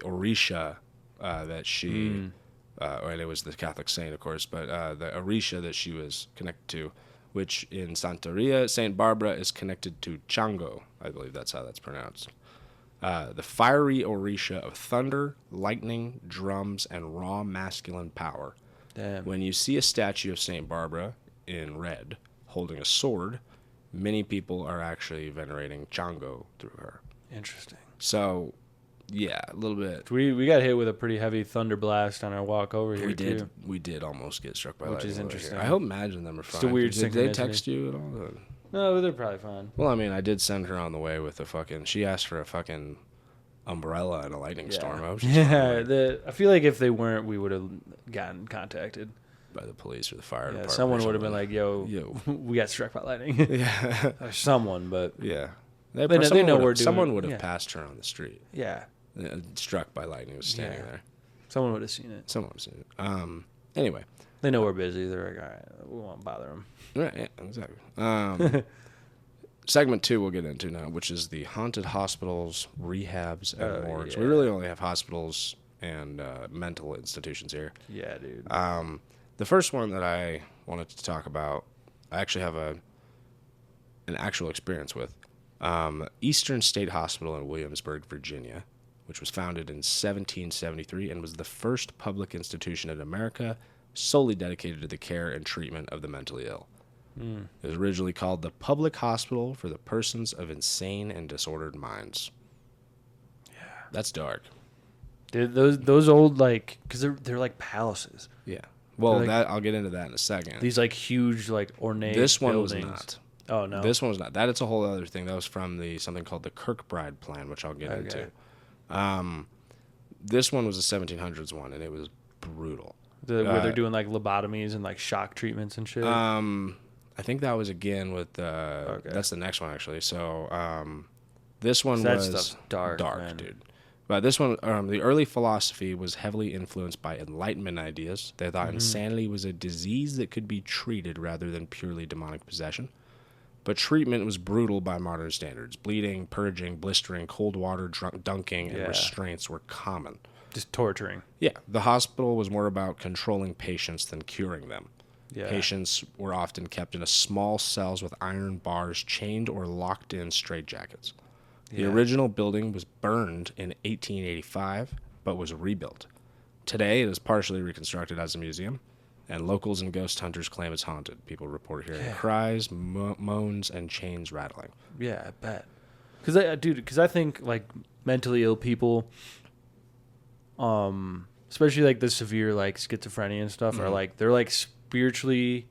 A: Orisha that she, and it was the Catholic saint, of course, but the Orisha that she was connected to, which in Santeria, Saint Barbara is connected to Chango. I believe that's how that's pronounced. The fiery Orisha of thunder, lightning, drums, and raw masculine power.
B: Damn.
A: When you see a statue of Saint Barbara in red holding a sword, many people are actually venerating Chango through her.
B: Interesting.
A: So, yeah, a little bit.
B: We got hit with a pretty heavy thunder blast on our walk over here.
A: We did almost get struck by
B: lightning,
A: which
B: is interesting.
A: I hope Imagine them are fine.
B: It's a weird
A: Did they text you at all?
B: No, they're probably fine.
A: Well, I mean, I did send her on the way with she asked for a fucking umbrella in a lightning storm.
B: I feel like if they weren't, we would have gotten contacted
A: by the police or the fire department.
B: Someone would have been like, yo, we got struck by lightning.
A: Yeah.
B: Or someone, but
A: yeah.
B: They know we're doing.
A: Someone would have passed her on the street.
B: Yeah.
A: Struck by lightning, was standing there.
B: Someone would have seen it.
A: Someone would have seen it. Anyway.
B: They know we're busy. They're like, all right, we won't bother them.
A: Right, yeah, exactly. Segment 2 we'll get into now, which is the haunted hospitals, rehabs, and morgues. We really only have hospitals and mental institutions here.
B: Yeah, dude.
A: The first one that I wanted to talk about, I actually have an actual experience with. Eastern State Hospital in Williamsburg, Virginia, which was founded in 1773 and was the first public institution in America solely dedicated to the care and treatment of the mentally ill. It was originally called the Public Hospital for the Persons of Insane and Disordered Minds. Yeah. That's dark.
B: Those old, like, because they're like palaces.
A: Yeah. Well, I'll get into that in a second.
B: These, like, huge, like, ornate
A: This one
B: buildings.
A: was not.
B: Oh, no?
A: This one was not. It's a whole other thing. That was from something called the Kirkbride Plan, which I'll get into. This one was a 1700s one, and it was brutal.
B: Where they're doing, like, lobotomies and, like, shock treatments and shit?
A: I think that was again with that's the next one, actually. So this one was
B: stuff's dark,
A: dude. But this one, the early philosophy was heavily influenced by Enlightenment ideas. They thought insanity was a disease that could be treated rather than purely demonic possession. But treatment was brutal by modern standards. Bleeding, purging, blistering, cold water, dunking, and restraints were common.
B: Just torturing.
A: Yeah. The hospital was more about controlling patients than curing them.
B: Yeah.
A: Patients were often kept in small cells with iron bars chained or locked in straitjackets. The original building was burned in 1885, but was rebuilt. Today, it is partially reconstructed as a museum, and locals and ghost hunters claim it's haunted. People report hearing cries, moans, and chains rattling.
B: Yeah, I bet. Because I think, like, mentally ill people, especially, like, the severe, like, schizophrenia and stuff, are, like, they're, like, spiritually,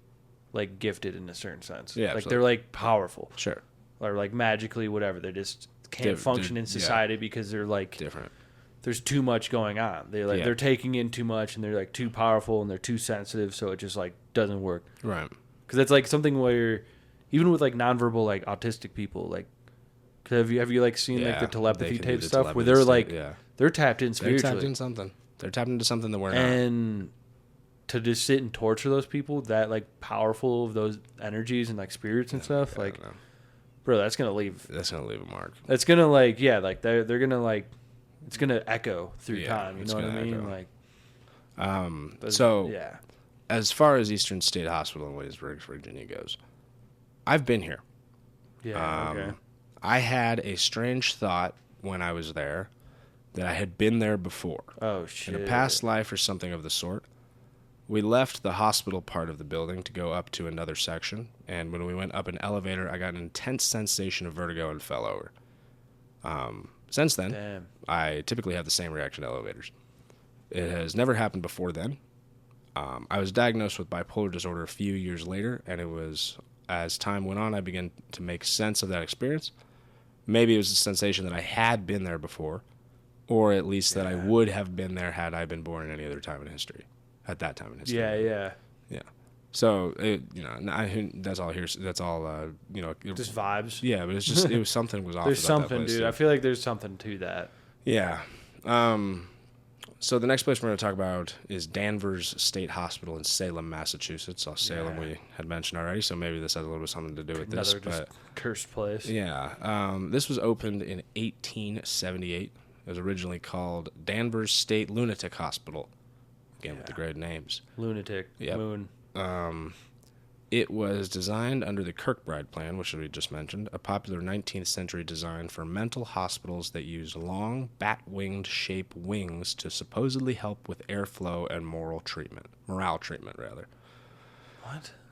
B: like, gifted in a certain sense.
A: Yeah,
B: like, they're, like, powerful.
A: Sure.
B: Or, like, magically, whatever. They just can't function in society because they're, like...
A: Different.
B: There's too much going on. They're taking in too much, and they're, like, too powerful, and they're too sensitive, so it just, like, doesn't work.
A: Right.
B: Because it's, like, something where... Even with, like, nonverbal, like, autistic people, like... Have you like, seen, like, the telepathy tape stuff? Where they're, like... They're tapped in spiritually.
A: They're tapped in something. They're tapped into something that we're not.
B: And to just sit and torture those people, that, like, powerful of those energies and, like, spirits and stuff, like... bro, that's gonna leave.
A: That's gonna leave a mark.
B: That's gonna like they're gonna like it's gonna echo through time. You know what I mean?
A: Echo.
B: Like,
A: so
B: yeah,
A: as far as Eastern State Hospital in Williamsburg, Virginia goes, I've been here.
B: yeah, okay.
A: I had a strange thought when I was there that I had been there before.
B: Oh shit!
A: In a past life or something of the sort. We left the hospital part of the building to go up to another section, and when we went up an elevator, I got an intense sensation of vertigo and fell over. Since then,
B: Damn.
A: I typically have the same reaction to elevators. It has never happened before then. I was diagnosed with bipolar disorder a few years later, and it was, as time went on, I began to make sense of that experience. Maybe it was a sensation that I had been there before, or at least that I would have been there had I been born in any other time in history. At that time in history.
B: Yeah.
A: So that's all here. That's all.
B: Just vibes.
A: Yeah, but it's just it was something was off.
B: There's
A: about
B: something,
A: that place,
B: dude.
A: too.
B: I feel like there's something to that.
A: Yeah. So the next place we're going to talk about is Danvers State Hospital in Salem, Massachusetts. Salem we had mentioned already, so maybe this has a little bit something to do with
B: Another
A: this. But
B: cursed place.
A: yeah, this was opened in 1878. It was originally called Danvers State Lunatic Hospital. Again, with the great names.
B: Lunatic.
A: Yep.
B: Moon.
A: It was designed under the Kirkbride Plan, which we just mentioned, a popular 19th century design for mental hospitals that used long, bat-winged shape wings to supposedly help with airflow and morale treatment.
B: What?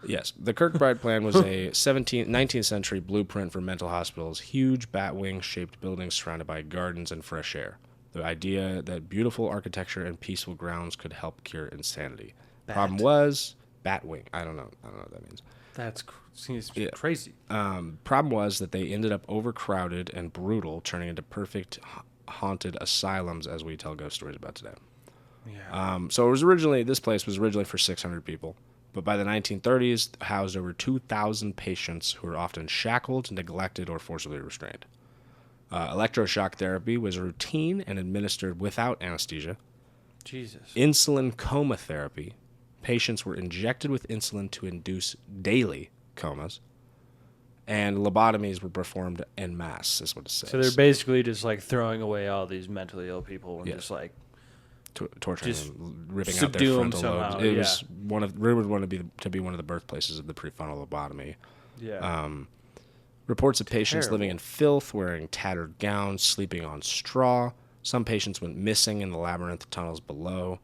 A: Yes, the Kirkbride Plan was a 19th century blueprint for mental hospitals, huge bat-wing-shaped buildings surrounded by gardens and fresh air. The idea that beautiful architecture and peaceful grounds could help cure insanity. Problem was Batwing. I don't know what that means.
B: Seems crazy.
A: Problem was that they ended up overcrowded and brutal, turning into perfect haunted asylums, as we tell ghost stories about today.
B: Yeah.
A: So this place was originally for 600 people, but by the 1930s, it housed over 2,000 patients who were often shackled, neglected, or forcibly restrained. Electroshock therapy was routine and administered without anesthesia.
B: Jesus.
A: Insulin coma therapy. Patients were injected with insulin to induce daily comas. And lobotomies were performed en masse, is what it says.
B: So they're basically just like throwing away all these mentally ill people and just like
A: torturing
B: just
A: them, ripping out their frontal
B: somehow,
A: lobes. It was rumored to be one of the birthplaces of the prefrontal lobotomy.
B: Yeah.
A: Reports of patients
B: Terrible.
A: living in filth, wearing tattered gowns, sleeping on straw. Some patients went missing in the labyrinth tunnels below.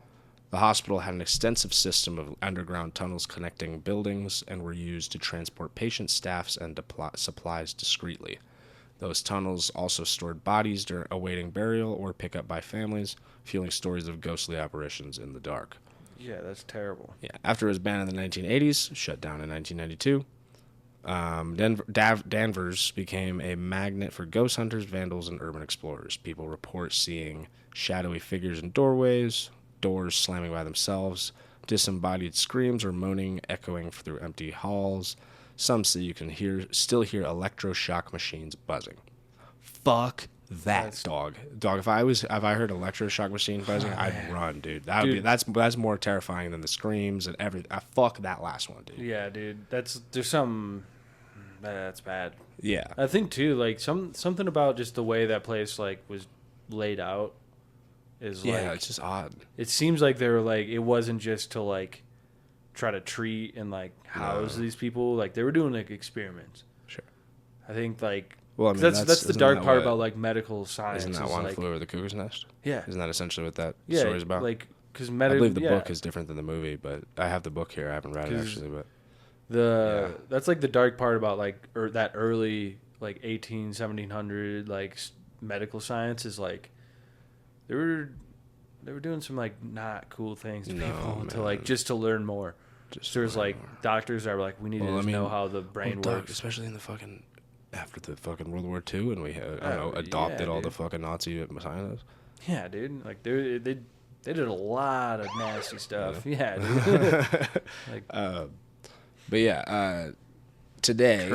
A: The hospital had an extensive system of underground tunnels connecting buildings and were used to transport patient staffs and supplies discreetly. Those tunnels also stored bodies awaiting burial or pickup by families, fueling stories of ghostly apparitions in the dark.
B: Yeah, that's terrible.
A: Yeah. After it was banned in the 1980s, shut down in 1992, Danvers became a magnet for ghost hunters, vandals, and urban explorers. People report seeing shadowy figures in doorways, doors slamming by themselves, disembodied screams or moaning echoing through empty halls. Some say you can still hear electroshock machines buzzing. Fuck that, dog. If I heard electroshock machine buzzing, I'd run, dude. That's more terrifying than the screams and everything. Fuck that last one, dude.
B: Yeah, dude. That's bad.
A: Yeah.
B: I think too, like something about just the way that place like was laid out is
A: it's just odd.
B: It seems like they were like it wasn't just to like try to treat and like house these people. Like they were doing like experiments.
A: Sure.
B: I think like
A: well, I mean,
B: that's the dark part about like medical science.
A: Isn't that one
B: like,
A: flew over the cuckoo's nest?
B: Yeah.
A: Isn't that essentially what that story is about?
B: Like because
A: I believe the book is different than the movie, but I have the book here. I haven't read it actually, but
B: that's like the dark part about like that early like 1700 like medical science is like they were doing some like not cool things to people to like just to learn more. There's like doctors that are like we need to know how the brain works,
A: especially in the fucking after the fucking World War II and we adopted all the fucking Nazi scientists.
B: Yeah, dude. Like they did a lot of nasty stuff. Yeah, dude. Like
A: but yeah, today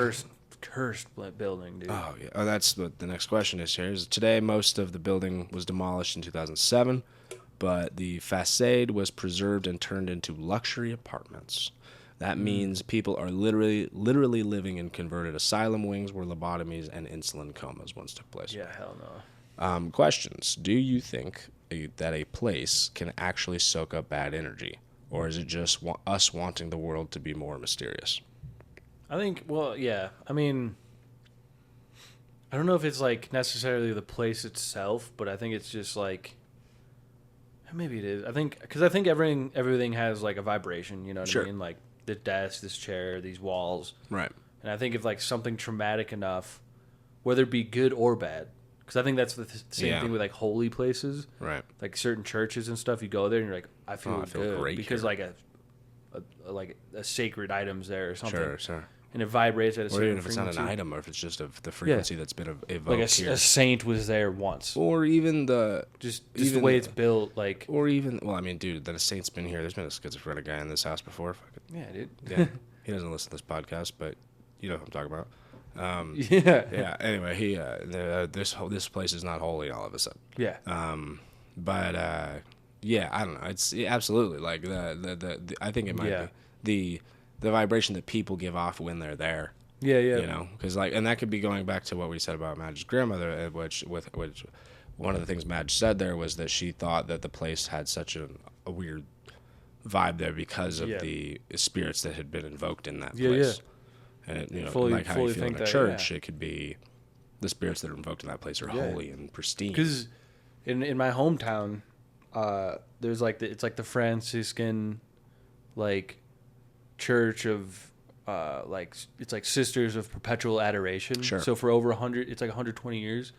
B: cursed building, dude.
A: Oh yeah. Oh, that's what the next question is here. Is today most of the building was demolished in 2007, but the facade was preserved and turned into luxury apartments. That means people are literally living in converted asylum wings where lobotomies and insulin comas once took place.
B: Yeah, hell no.
A: Questions. Do you think that a place can actually soak up bad energy? Or is it just us wanting the world to be more mysterious?
B: I think, well, yeah. I mean, I don't know if it's like necessarily the place itself, but I think it's just like, maybe it is. I think, because I think everything has like a vibration, you know what
A: Sure.
B: I mean? Like the desk, this chair, these walls.
A: Right.
B: And I think if like something traumatic enough, whether it be good or bad, because I think that's the same thing with like holy places.
A: Right.
B: Like certain churches and stuff, you go there and you're like, I feel good
A: great
B: because
A: here.
B: like a sacred item's there or something.
A: Sure.
B: And it vibrates at a
A: Or
B: certain
A: even if it's not
B: frequency.
A: an item, or if it's just the frequency that's been evoked
B: Like
A: here.
B: a saint was there once.
A: Or even
B: Just the way it's built, like.
A: Or even, well, I mean, dude, then a saint's been here. There's been a schizophrenic guy in this house before. Fuck it.
B: Yeah, dude.
A: Yeah. He doesn't listen to this podcast, but you know what I'm talking about.
B: Yeah.
A: Yeah. Anyway, this place is not holy all of a sudden.
B: Yeah.
A: But yeah, I don't know. It's absolutely like the I think it might be the vibration that people give off when they're there.
B: Yeah.
A: You know, because like, and that could be going back to what we said about Madge's grandmother, which one of the things Madge said there was that she thought that the place had such a weird vibe there because of the spirits that had been invoked in that place. And it, you know, like how you feel in a church, it could be the spirits that are invoked in that place are holy and pristine.
B: Because in my hometown, there's like it's like the Franciscan, like, church of like it's like Sisters of Perpetual Adoration.
A: Sure.
B: So for over 100, it's like 120 years,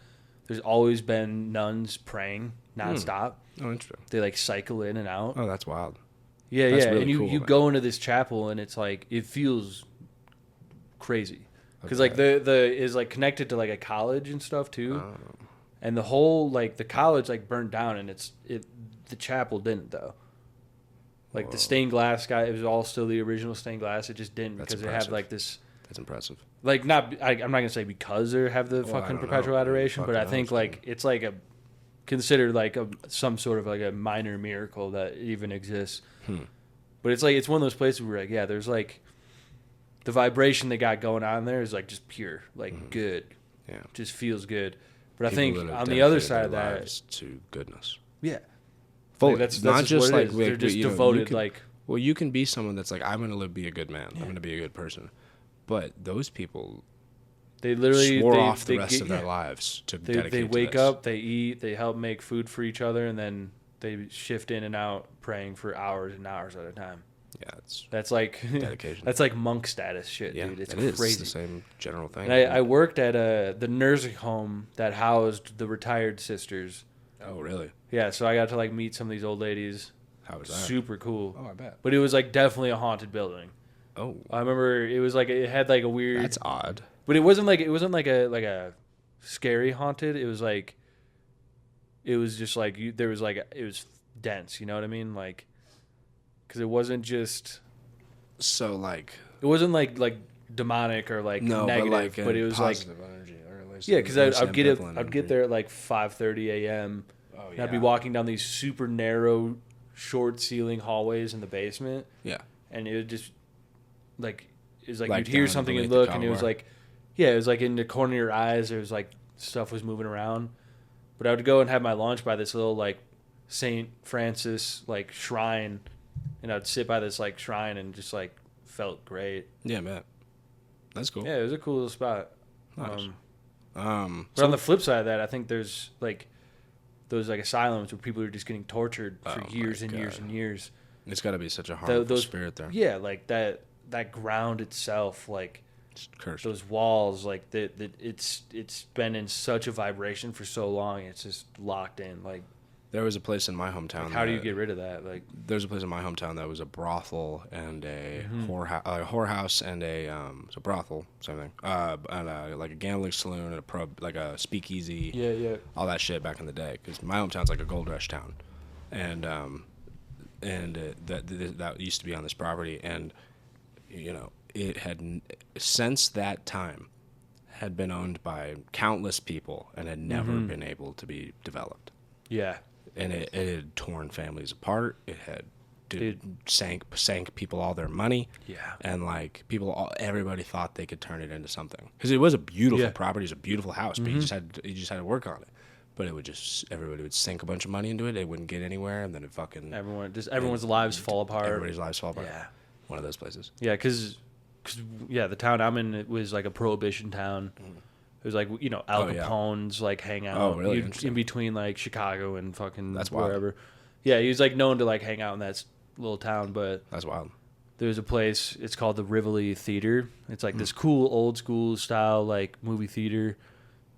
B: there's always been nuns praying nonstop.
A: Oh, interesting.
B: They like cycle in and out.
A: Oh, that's wild.
B: Yeah,
A: That's
B: yeah.
A: really
B: And you,
A: cool,
B: you
A: man.
B: go into this chapel and it's like it feels crazy because like the is like connected to like a college and stuff too. And the whole like the college like burned down and the chapel didn't though. Like the stained glass guy, it was all still the original stained glass. It just didn't because they have like this.
A: That's impressive.
B: Like I'm not gonna say because they have the
A: Well, I
B: fucking
A: don't
B: perpetual
A: know.
B: adoration, but I
A: Fucking
B: think
A: knows,
B: like it's like a considered like some sort of like a minor miracle that even exists. But it's like it's one of those places where like there's like the vibration they got going on there is like just pure, like good.
A: Yeah.
B: Just feels good. But
A: People
B: I think
A: that have
B: on the other
A: dedicated
B: side
A: their
B: of that,
A: lives to goodness.
B: yeah,
A: Fully.
B: like that's
A: not just
B: what it
A: like
B: is. They're just
A: you know,
B: devoted.
A: can,
B: like
A: well, you can be someone that's like, I'm gonna be a good man. I'm gonna be a good person. But those people
B: they literally
A: swore off the rest of their lives to dedicate
B: They
A: to
B: wake
A: this.
B: up, they eat, they help make food for each other, and then they shift in and out praying for hours and hours at a time.
A: Yeah, it's
B: That's like
A: dedication.
B: That's like monk status shit,
A: yeah,
B: dude. It's
A: it
B: crazy.
A: is the same general thing.
B: And I worked at the nursing home that housed the retired sisters.
A: Oh, really?
B: Yeah, so I got to like meet some of these old ladies.
A: How was that?
B: Super cool.
A: Oh, I bet.
B: But it was like definitely a haunted building.
A: Oh,
B: I remember it was like it had like a weird.
A: that's odd.
B: But it wasn't like a scary haunted. It was like it was just like there was like it was dense. You know what I mean? Like because it wasn't just.
A: So like.
B: It wasn't like demonic or like negative, but it was
A: positive energy, or at least
B: because I'd
A: ambivalent
B: get there at like 5:30 a.m.
A: Oh,
B: and I'd be walking down these super narrow, short ceiling hallways in the basement.
A: Yeah.
B: And it would just like it was like
A: Like
B: you'd hear
A: down
B: something and
A: beneath the
B: look, and it was
A: collar.
B: like it was like in the corner of your eyes. There was like stuff was moving around, but I would go and have my lunch by this little like Saint Francis like shrine, and I'd sit by this like shrine and just like felt great.
A: Yeah, man. That's cool.
B: Yeah, it was a cool little spot.
A: Nice.
B: But on the flip side of that, I think there's like those like asylums where people are just getting tortured for years and years and years.
A: It's got to be such a harmful spirit there.
B: Yeah, like that ground itself, like
A: It's cursed.
B: those walls, like that it's been in such a vibration for so long, it's just locked in. Like
A: There was a place in my hometown.
B: how do you get rid of that? Like
A: there's a place in my hometown that was a brothel and a whorehouse and a brothel, same thing. And like a gambling saloon and a pub, like a speakeasy.
B: yeah.
A: All that shit back in the day, because my hometown's like a gold rush town, and that used to be on this property, and you know it had since that time had been owned by countless people and had never been able to be developed.
B: Yeah.
A: And it had torn families apart. It had dude, sank people all their money.
B: Yeah.
A: And like everybody thought they could turn it into something because it was a beautiful property, it's a beautiful house, but you just had to work on it. But it would everybody would sink a bunch of money into it. It wouldn't get anywhere, and then it fucking
B: everyone's lives fall apart.
A: Everybody's lives fall apart.
B: Yeah.
A: One of those places.
B: Yeah, because the town I'm in, it was like a prohibition town. It was like, Al Capone's like hang out.
A: Oh, really?
B: In between like Chicago and fucking
A: That's wild.
B: wherever. Yeah, he was like known to like hang out in that little town, but
A: That's wild.
B: there's a place, it's called the Rivoli Theater. It's like this cool old school style like movie theater.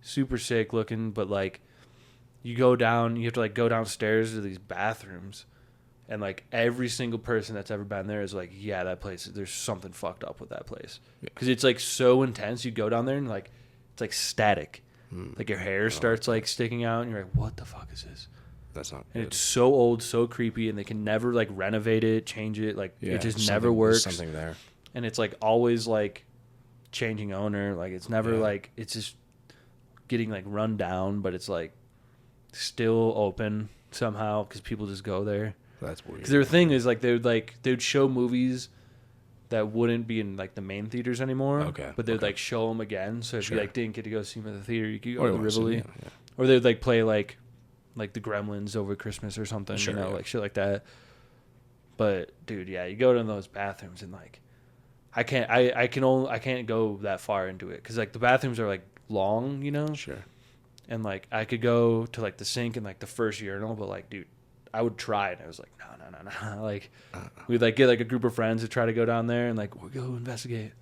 B: Super sick looking, but like you have to like go downstairs to these bathrooms, and like every single person that's ever been there is like, yeah, that place, there's something fucked up with that place. Because it's like so intense. You go down there and like it's like static. Like your hair starts like sticking out and you're like, what the fuck is this?
A: That's not
B: And
A: good.
B: it's so old, so creepy, and they can never like renovate it, change it. Like it just never works.
A: Something there.
B: And it's like always like changing owner. Like it's never like, it's just getting like run down, but it's like still open somehow because people just go there.
A: That's weird.
B: Because their thing is like they'd show movies that wouldn't be in like the main theaters anymore.
A: Okay.
B: But they'd like show them again. So if you like didn't get to go see them at the theater, you could go to the Rivoli.
A: Yeah.
B: Or they'd like play like the Gremlins over Christmas or something.
A: Sure,
B: like shit like that. But dude, yeah, you go to those bathrooms and like I can't go that far into it because like the bathrooms are like long,
A: Sure.
B: and like I could go to like the sink and like the first urinal, but like dude, I would try it. I was like no. Like we'd like get like a group of friends to try to go down there and like we'll go investigate.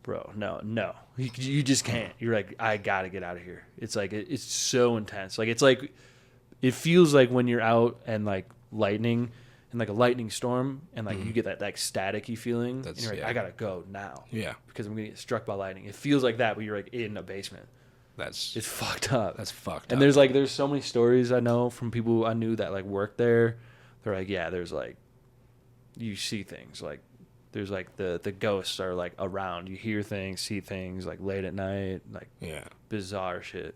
B: Bro, no, you just can't. You're like, I gotta get out of here. It's like it's so intense. Like it's like it feels like when you're out and like lightning and like a lightning storm and like you get that like staticky feeling. And you're like, I gotta go now.
A: Yeah.
B: Because I'm gonna get struck by lightning. It feels like that, but you're like in a basement. It's fucked up.
A: That's fucked up.
B: And there's so many stories I know from people I knew that like worked there. They're like, yeah, there's like you see things like there's like the ghosts are like around. You hear things, see things like late at night, like bizarre shit.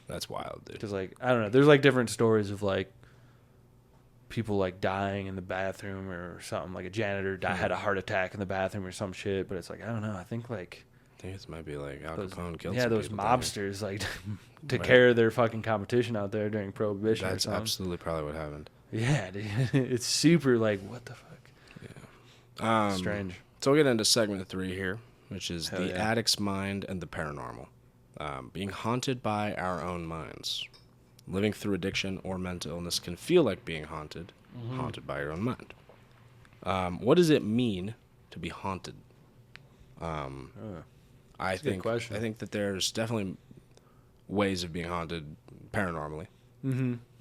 A: That's wild, dude.
B: Because like I don't know, there's like different stories of like people like dying in the bathroom or something. Like a janitor had a heart attack in the bathroom or some shit. But it's like I don't know. I think
A: this might be like Al Capone killed.
B: Yeah,
A: some
B: those
A: people
B: mobsters like took care of their fucking competition out there during Prohibition.
A: That's
B: or something.
A: absolutely probably what happened.
B: Yeah, dude. It's super like what the fuck.
A: Yeah.
B: Strange.
A: So we'll get into segment 3 here, which is
B: Hell
A: the
B: yeah.
A: addict's mind and the paranormal. Being haunted by our own minds. Living through addiction or mental illness can feel like being haunted by your own mind. What does it mean to be haunted? I think that there's definitely ways of being haunted paranormally,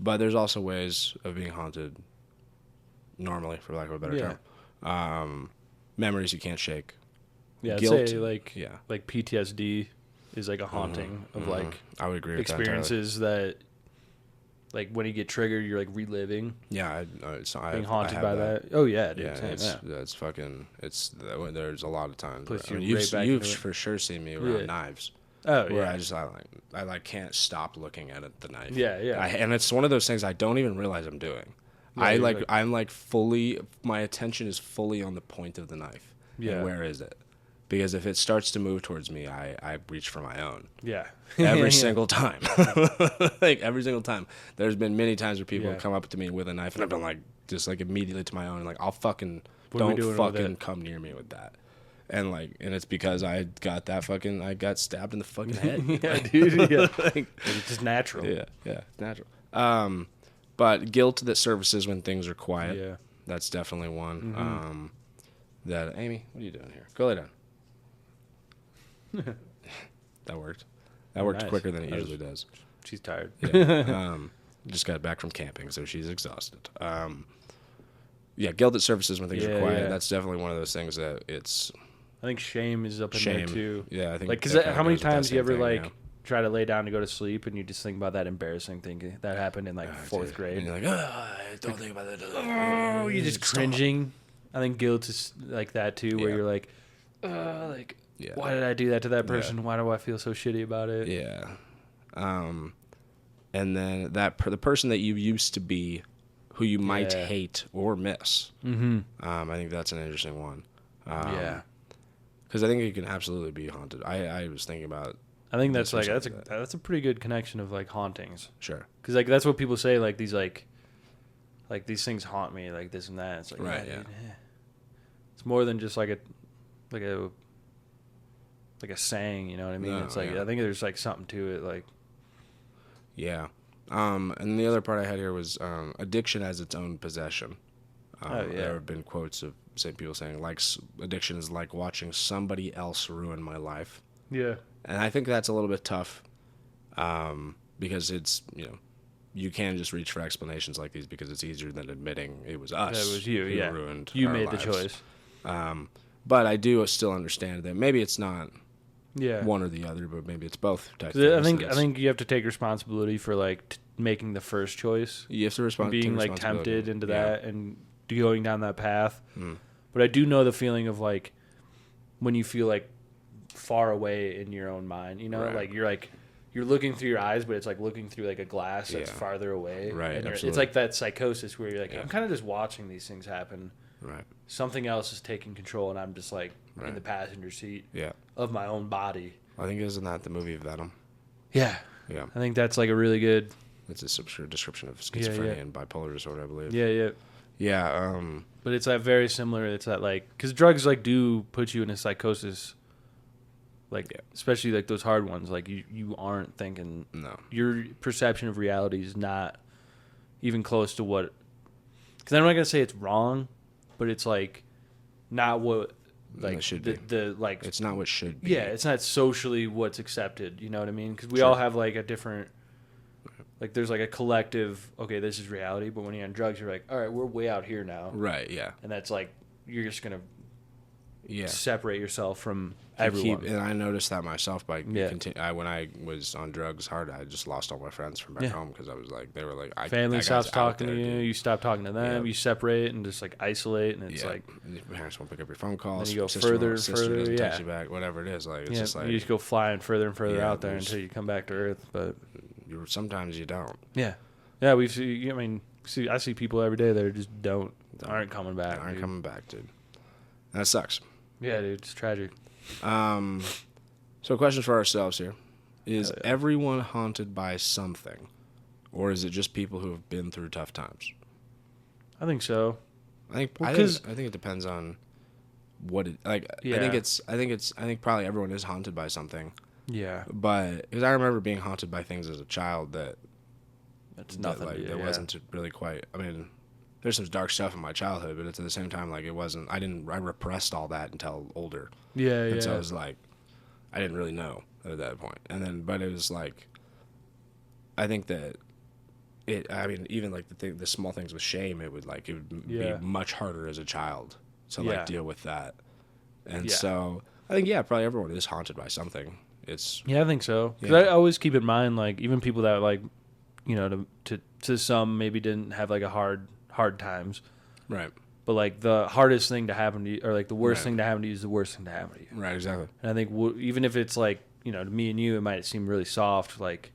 A: but there's also ways of being haunted normally, for lack of a better term. Memories you can't shake.
B: Yeah, I'd
A: Guilt.
B: say like PTSD is like a haunting of like
A: I would agree with
B: experiences that like when you get triggered, you're like reliving.
A: Yeah,
B: being haunted by that. Oh yeah, dude.
A: Yeah, it's fucking. There's a lot of times.
B: Puts
A: Where,
B: you right back
A: you've
B: into it.
A: for sure seen me around knives.
B: Oh
A: where
B: yeah.
A: I can't stop looking at the knife.
B: Yeah.
A: And it's one of those things I don't even realize I'm doing.
B: Yeah,
A: I'm like fully. My attention is fully on the point of the knife.
B: Yeah.
A: And where is it? Because if it starts to move towards me, I reach for my own.
B: Yeah.
A: Every single time. Like every single time. There's been many times where people have come up to me with a knife and I've been like just like immediately to my own, like I'll fucking don't fucking come near me with that. And it's because I got stabbed in the fucking head.
B: Yeah, dude. Yeah. It's just natural.
A: Yeah, it's natural. But guilt that surfaces when things are quiet.
B: Yeah.
A: That's definitely one. That Amy, what are you doing here? Go lay down. That worked. That worked
B: Nice.
A: quicker than it usually does.
B: She's tired.
A: Yeah. Just got back from camping, so she's exhausted. Guilt that surfaces when things are quiet.
B: Yeah.
A: That's definitely one of those things that it's
B: I think shame is up in there too.
A: Yeah, I think
B: like because
A: that kinda
B: how many
A: goes with that
B: times you
A: same
B: ever
A: thing,
B: like try to lay down to go to sleep and you just think about that embarrassing thing that happened in like fourth grade.
A: And you're like, I don't think about that.
B: Oh, you're just cringing. I think guilt is like that too, where you're like, why did I do that to that person? Why do I feel so shitty about it?
A: Yeah. And then the person that you used to be, who you might
B: Yeah.
A: hate or miss.
B: Mm-hmm.
A: I think that's an interesting one.
B: Yeah.
A: Because I think you can absolutely be haunted. I was thinking about
B: I think that's
A: this or
B: like
A: something
B: that's a pretty good connection of like hauntings.
A: sure.
B: Because like that's what people say, like these things haunt me, like this and that. It's like
A: Right,
B: yeah,
A: yeah.
B: dude, it's more than just like a saying, you know what I mean?
A: No,
B: It's like
A: yeah.
B: I think there's like something to it, like
A: Yeah. And the other part I had here was addiction as its own possession.
B: Oh, yeah.
A: There have been quotes of people saying, like, addiction is like watching somebody else ruin my life.
B: yeah,
A: And I think that's a little bit tough because it's, you can just reach for explanations like these because it's easier than admitting it was us.
B: that was you,
A: who
B: yeah,
A: ruined
B: you
A: our
B: made
A: lives.
B: the choice,
A: But I do still understand that maybe it's not
B: yeah.
A: one or the other, but maybe it's both. Type
B: 'Cause I
A: things.
B: think you have to take responsibility for like making the first choice,
A: You have to respond.
B: being
A: take
B: like
A: responsibility.
B: tempted into
A: Yeah.
B: that and going down that path.
A: Mm.
B: But I do know the feeling of like when you feel like far away in your own mind, you know,
A: Right.
B: like you're looking through your eyes, but it's like looking through like a glass that's
A: Yeah.
B: farther away.
A: Right,
B: And it's
A: absolutely.
B: like that psychosis where you're like,
A: Yeah.
B: I'm kind of just watching these things happen.
A: Right.
B: Something else is taking control, and I'm just like in
A: Right.
B: the passenger seat
A: Yeah.
B: of my own body.
A: I think isn't that the movie Venom?
B: Yeah,
A: Yeah.
B: I think that's like a really good.
A: It's a description of
B: Yeah,
A: schizophrenia
B: yeah.
A: and bipolar disorder, I believe.
B: Yeah, yeah.
A: Yeah.
B: But it's that very similar. It's that like because drugs like do put you in a psychosis. Like
A: Yeah.
B: especially like those hard ones. Like you aren't thinking.
A: No.
B: Your perception of reality is not even close to what. Because I'm not gonna say it's wrong, but it's like not what like
A: It should
B: the like.
A: It's not what should be.
B: Yeah, it's not socially what's accepted. You know what I mean? Because we
A: Sure.
B: all have like a different. Like there's like a collective. Okay, this is reality. But when you're on drugs, you're like, all right, we're way out here now,
A: Right. Yeah.
B: and that's like you're just gonna
A: Yeah.
B: separate yourself from
A: You
B: everyone.
A: and I noticed that myself by
B: Yeah.
A: when I was on drugs hard, I just lost all my friends from back
B: Yeah.
A: home because I was like, they were like,
B: Family
A: that
B: stops
A: guy's out
B: talking to
A: there,
B: you.
A: dude.
B: You stop talking to them.
A: Yeah.
B: You separate and just like isolate, and it's
A: Yeah.
B: like
A: And your parents won't pick up your phone calls.
B: Then you go
A: sister
B: further
A: won't-
B: and
A: sister
B: further,
A: doesn't text
B: yeah.
A: you back, whatever it is. Like it's
B: yeah,
A: just like
B: you just go flying further and further
A: Yeah,
B: out there
A: there's-
B: until you come back to Earth. But
A: sometimes you don't.
B: yeah, we've seen. I mean, I see people every day that just aren't coming back.
A: Aren't
B: dude.
A: coming back, dude. That sucks.
B: Yeah, dude, it's tragic.
A: So questions for ourselves here. Is
B: Yeah.
A: everyone haunted by something? Or is it just people who have been through tough times?
B: I think so.
A: I think
B: Well,
A: I
B: 'cause-
A: think it depends on what it like.
B: Yeah.
A: I think probably everyone is haunted by something.
B: Yeah,
A: But because I remember being haunted by things as a child that
B: that's nothing.
A: like
B: to,
A: that
B: yeah.
A: wasn't really quite. I mean, there's some dark stuff in my childhood, but it's at the same time like it wasn't. I repressed all that until older,
B: Yeah, yeah.
A: and so it was like I didn't really know at that point. And then, but it was like I think that it. I mean, even like the small things with shame, it would
B: Yeah.
A: be much harder as a child to
B: Yeah.
A: like deal with that. And
B: Yeah.
A: so I think probably everyone is haunted by something. It's
B: Yeah, I think so. Because
A: Yeah.
B: I always keep in mind, like, even people that, like, you know, to some maybe didn't have, like, a hard times.
A: right,
B: But, like, the hardest thing to happen to you, or, like, the worst
A: Right.
B: thing to happen to you is the worst thing to happen to you.
A: right, exactly.
B: And I think even if it's, like, you know, to me and you, it might seem really soft, like,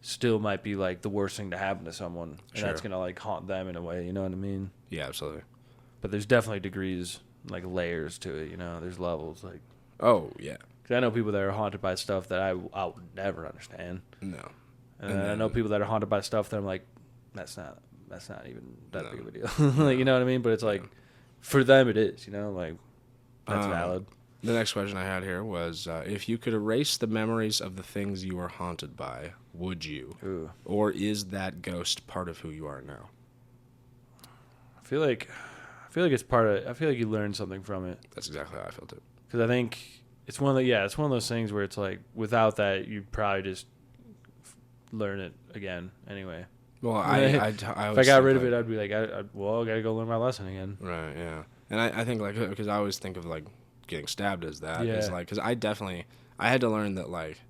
B: still might be, like, the worst thing to happen to someone. And
A: Sure.
B: that's going to, like, haunt them in a way, you know what I mean?
A: Yeah, absolutely.
B: But there's definitely degrees, like, layers to it, you know? There's levels, like.
A: Oh yeah,
B: Because I know people that are haunted by stuff that I would never understand.
A: no.
B: And
A: And
B: I know
A: then-
B: people that are haunted by stuff that I'm like, that's not even that
A: No.
B: big of a deal. Like, you know what I mean? But it's like, for them it is, you know, like, that's valid.
A: The next question I had here was, if you could erase the memories of the things you were haunted by, would you?
B: Ooh.
A: Or is that ghost part of who you are now?
B: I feel like it's part of, I feel like you learn something from it.
A: That's exactly how I felt it.
B: Because I think it's one of those things where it's like, without that, you'd probably just learn it again anyway.
A: Well,
B: If
A: I
B: I got rid of it, I'd be like, I got to go learn my lesson again.
A: Right, yeah. And I think, like, because I always think of, like, getting stabbed as that.
B: Yeah.
A: Is like, because I had to learn that, like,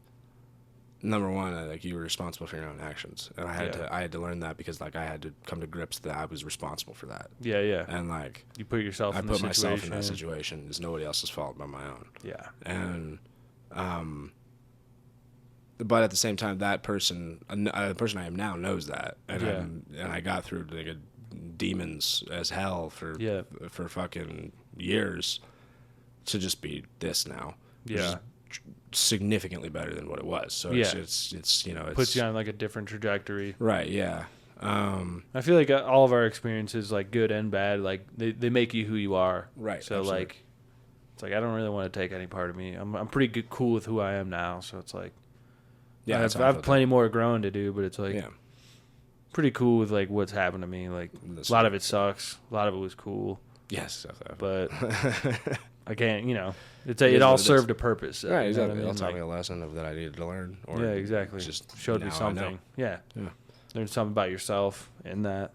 A: number one, like, you were responsible for your own actions. And I had to learn that because, like, I had to come to grips that I was responsible for that.
B: Yeah, yeah.
A: And, like,
B: You put yourself
A: I
B: in the
A: put
B: situation.
A: myself in that situation. It's nobody else's fault but my own.
B: Yeah.
A: And But at the same time, that person, the person I am now, knows that, and
B: Yeah.
A: I got through like demons as hell for fucking years to just be this now. Which is significantly better than what it was. So it's it
B: puts you on like a different trajectory.
A: Right. Yeah.
B: I feel like all of our experiences, like good and bad, like they make you who you are.
A: Right.
B: So
A: absolutely.
B: like, it's like I don't really want to take any part of me. I'm pretty cool with who I am now. So it's like,
A: yeah,
B: I have plenty more growing to do, but it's like, pretty cool with like what's happened to me. Like a lot of it sucks, a lot of it was cool.
A: Yes,
B: but I can't. It all served a purpose.
A: Right. Exactly.
B: It
A: all taught me a lesson that I needed to learn. Or
B: yeah. Exactly.
A: Just
B: showed me something. Yeah. Learn something about yourself in that.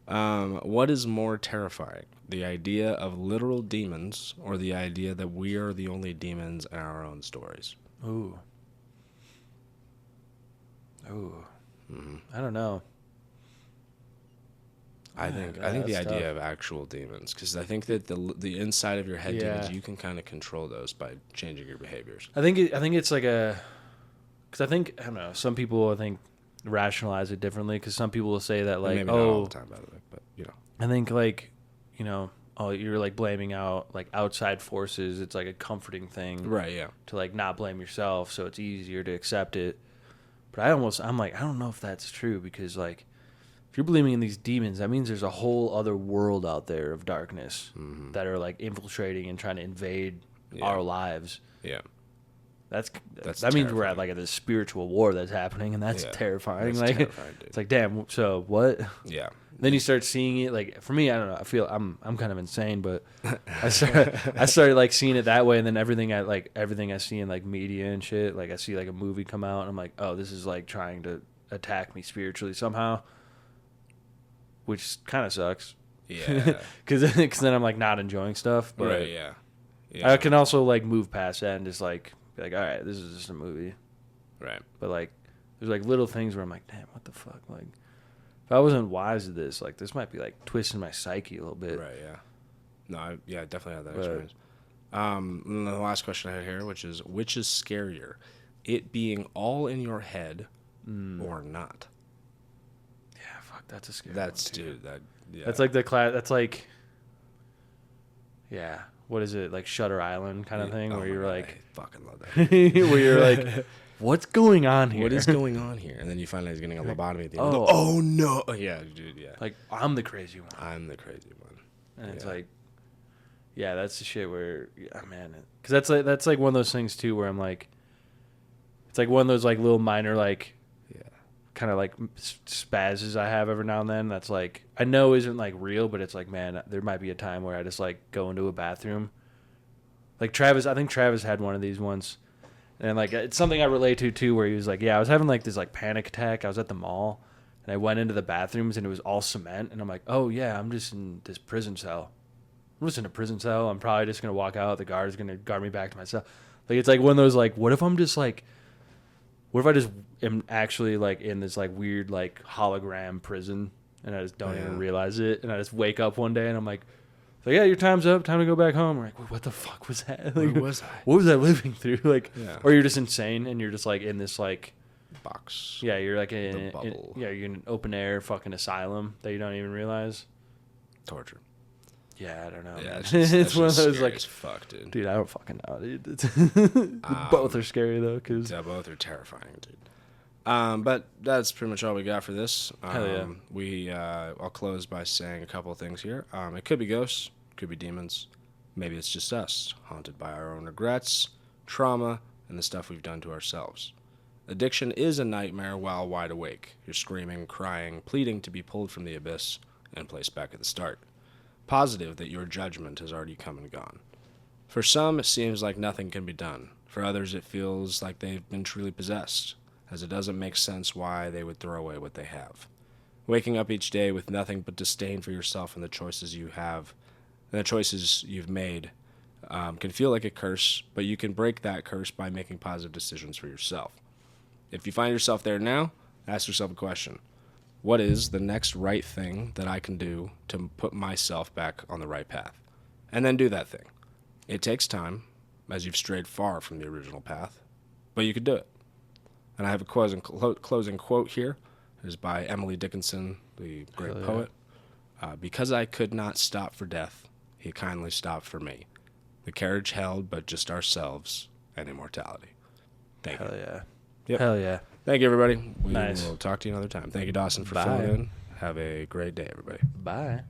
A: What is more terrifying, the idea of literal demons or the idea that we are the only demons in our own stories?
B: Ooh.
A: Mm-hmm.
B: I don't know.
A: I think the idea of actual demons, because I think that the inside of your head demons, you can kind of control those by changing your behaviors.
B: I think it's like because I don't know. Some people rationalize it differently, because some people will say that like,
A: maybe not all the time, by the way, but
B: I think like, you're like blaming out like outside forces. It's like a comforting thing,
A: right? Yeah.
B: To like not blame yourself, so it's easier to accept it. But I'm like, I don't know if that's true, because like, if you're believing in these demons, that means there's a whole other world out there of darkness that are like infiltrating and trying to invade our lives.
A: Yeah.
B: That means we're at like this spiritual war that's happening, and that's terrifying.
A: That's terrifying, dude.
B: It's like, damn. So what?
A: Yeah.
B: Then you start seeing it. Like for me, I don't know. I feel I'm kind of insane, but I started like seeing it that way, and then everything I see in like media and shit. Like I see like a movie come out, and I'm like, oh, this is like trying to attack me spiritually somehow, which kind of sucks.
A: Yeah.
B: Because then I'm like not enjoying stuff. But
A: right. Yeah.
B: I can also like move past that and just like be like, all right, this is just a movie.
A: Right.
B: But like, there's like little things where I'm like, damn, what the fuck? Like, if I wasn't wise to this, like, this might be like twisting my psyche a little bit.
A: Right. Yeah. No. I definitely had that experience. And the last question I had here, which is scarier, it being all in your head or not?
B: Yeah. Fuck. That's a scary.
A: That's
B: one, too.
A: dude. Yeah.
B: That's like the class. That's like. Yeah. What is it, like Shutter Island kind of thing, where you're like,
A: I fucking love that.
B: where you're like, what's going on here?
A: What is going on here? And then you find out he's getting a lobotomy at the end.
B: Oh
A: no! Yeah, dude. Yeah.
B: Like, I'm the crazy one.
A: I'm the crazy one.
B: And it's like, yeah, that's the shit where, man, because that's like one of those things too, where I'm like, it's like one of those like little minor like, kind of like spazzes I have every now and then. That's like, I know isn't like real, but it's like, man, there might be a time where I just like go into a bathroom. Like Travis, I think Travis had one of these once, and like it's something I relate to too, where he was like, yeah, I was having like this like panic attack. I was at the mall, and I went into the bathrooms, and it was all cement, and I'm like, oh yeah, I'm just in this prison cell. I'm just in a prison cell. I'm probably just gonna walk out. The guard is gonna guard me back to my cell. Like it's like one of those like, what if I'm just like, what if I just am actually like in this like weird like hologram prison, and I just don't even realize it, and I just wake up one day and I'm like, so yeah, your time's up, time to go back home. I'm like, what the fuck was that? Like,
A: Where was I?
B: What was I living through? Like, or you're just insane and you're just like in this like
A: box.
B: Yeah, you're like in
A: bubble.
B: You're in an open air fucking asylum that you don't even realize.
A: Torture.
B: Yeah, I don't know.
A: Yeah,
B: it's one of those
A: scary
B: like,
A: as fuck, dude.
B: Dude, I don't fucking know, dude. Both are scary though, cause
A: both are terrifying, dude. But that's pretty much all we got for this.
B: Hell yeah.
A: I'll close by saying a couple of things here. It could be ghosts, could be demons. Maybe it's just us, haunted by our own regrets, trauma, and the stuff we've done to ourselves. Addiction is a nightmare while wide awake. You're screaming, crying, pleading to be pulled from the abyss and placed back at the start. Positive that your judgment has already come and gone. For some, it seems like nothing can be done. For others, it feels like they've been truly possessed, as it doesn't make sense why they would throw away what they have. Waking up each day with nothing but disdain for yourself and the choices you have, and the choices you've made, can feel like a curse, but you can break that curse by making positive decisions for yourself. If you find yourself there now, ask yourself a question. What is the next right thing that I can do to put myself back on the right path? And then do that thing. It takes time, as you've strayed far from the original path, but you could do it. And I have a closing quote here. It is by Emily Dickinson, the great poet. Because I could not stop for death, he kindly stopped for me. The carriage held but just ourselves and immortality. Thank you.
B: Hell yeah.
A: Yep.
B: Hell yeah.
A: Thank you, everybody. We
B: Nice.
A: will talk to you another time. Thank you, Dawson, for
B: Bye.
A: filling in. Have a great day, everybody.
B: Bye.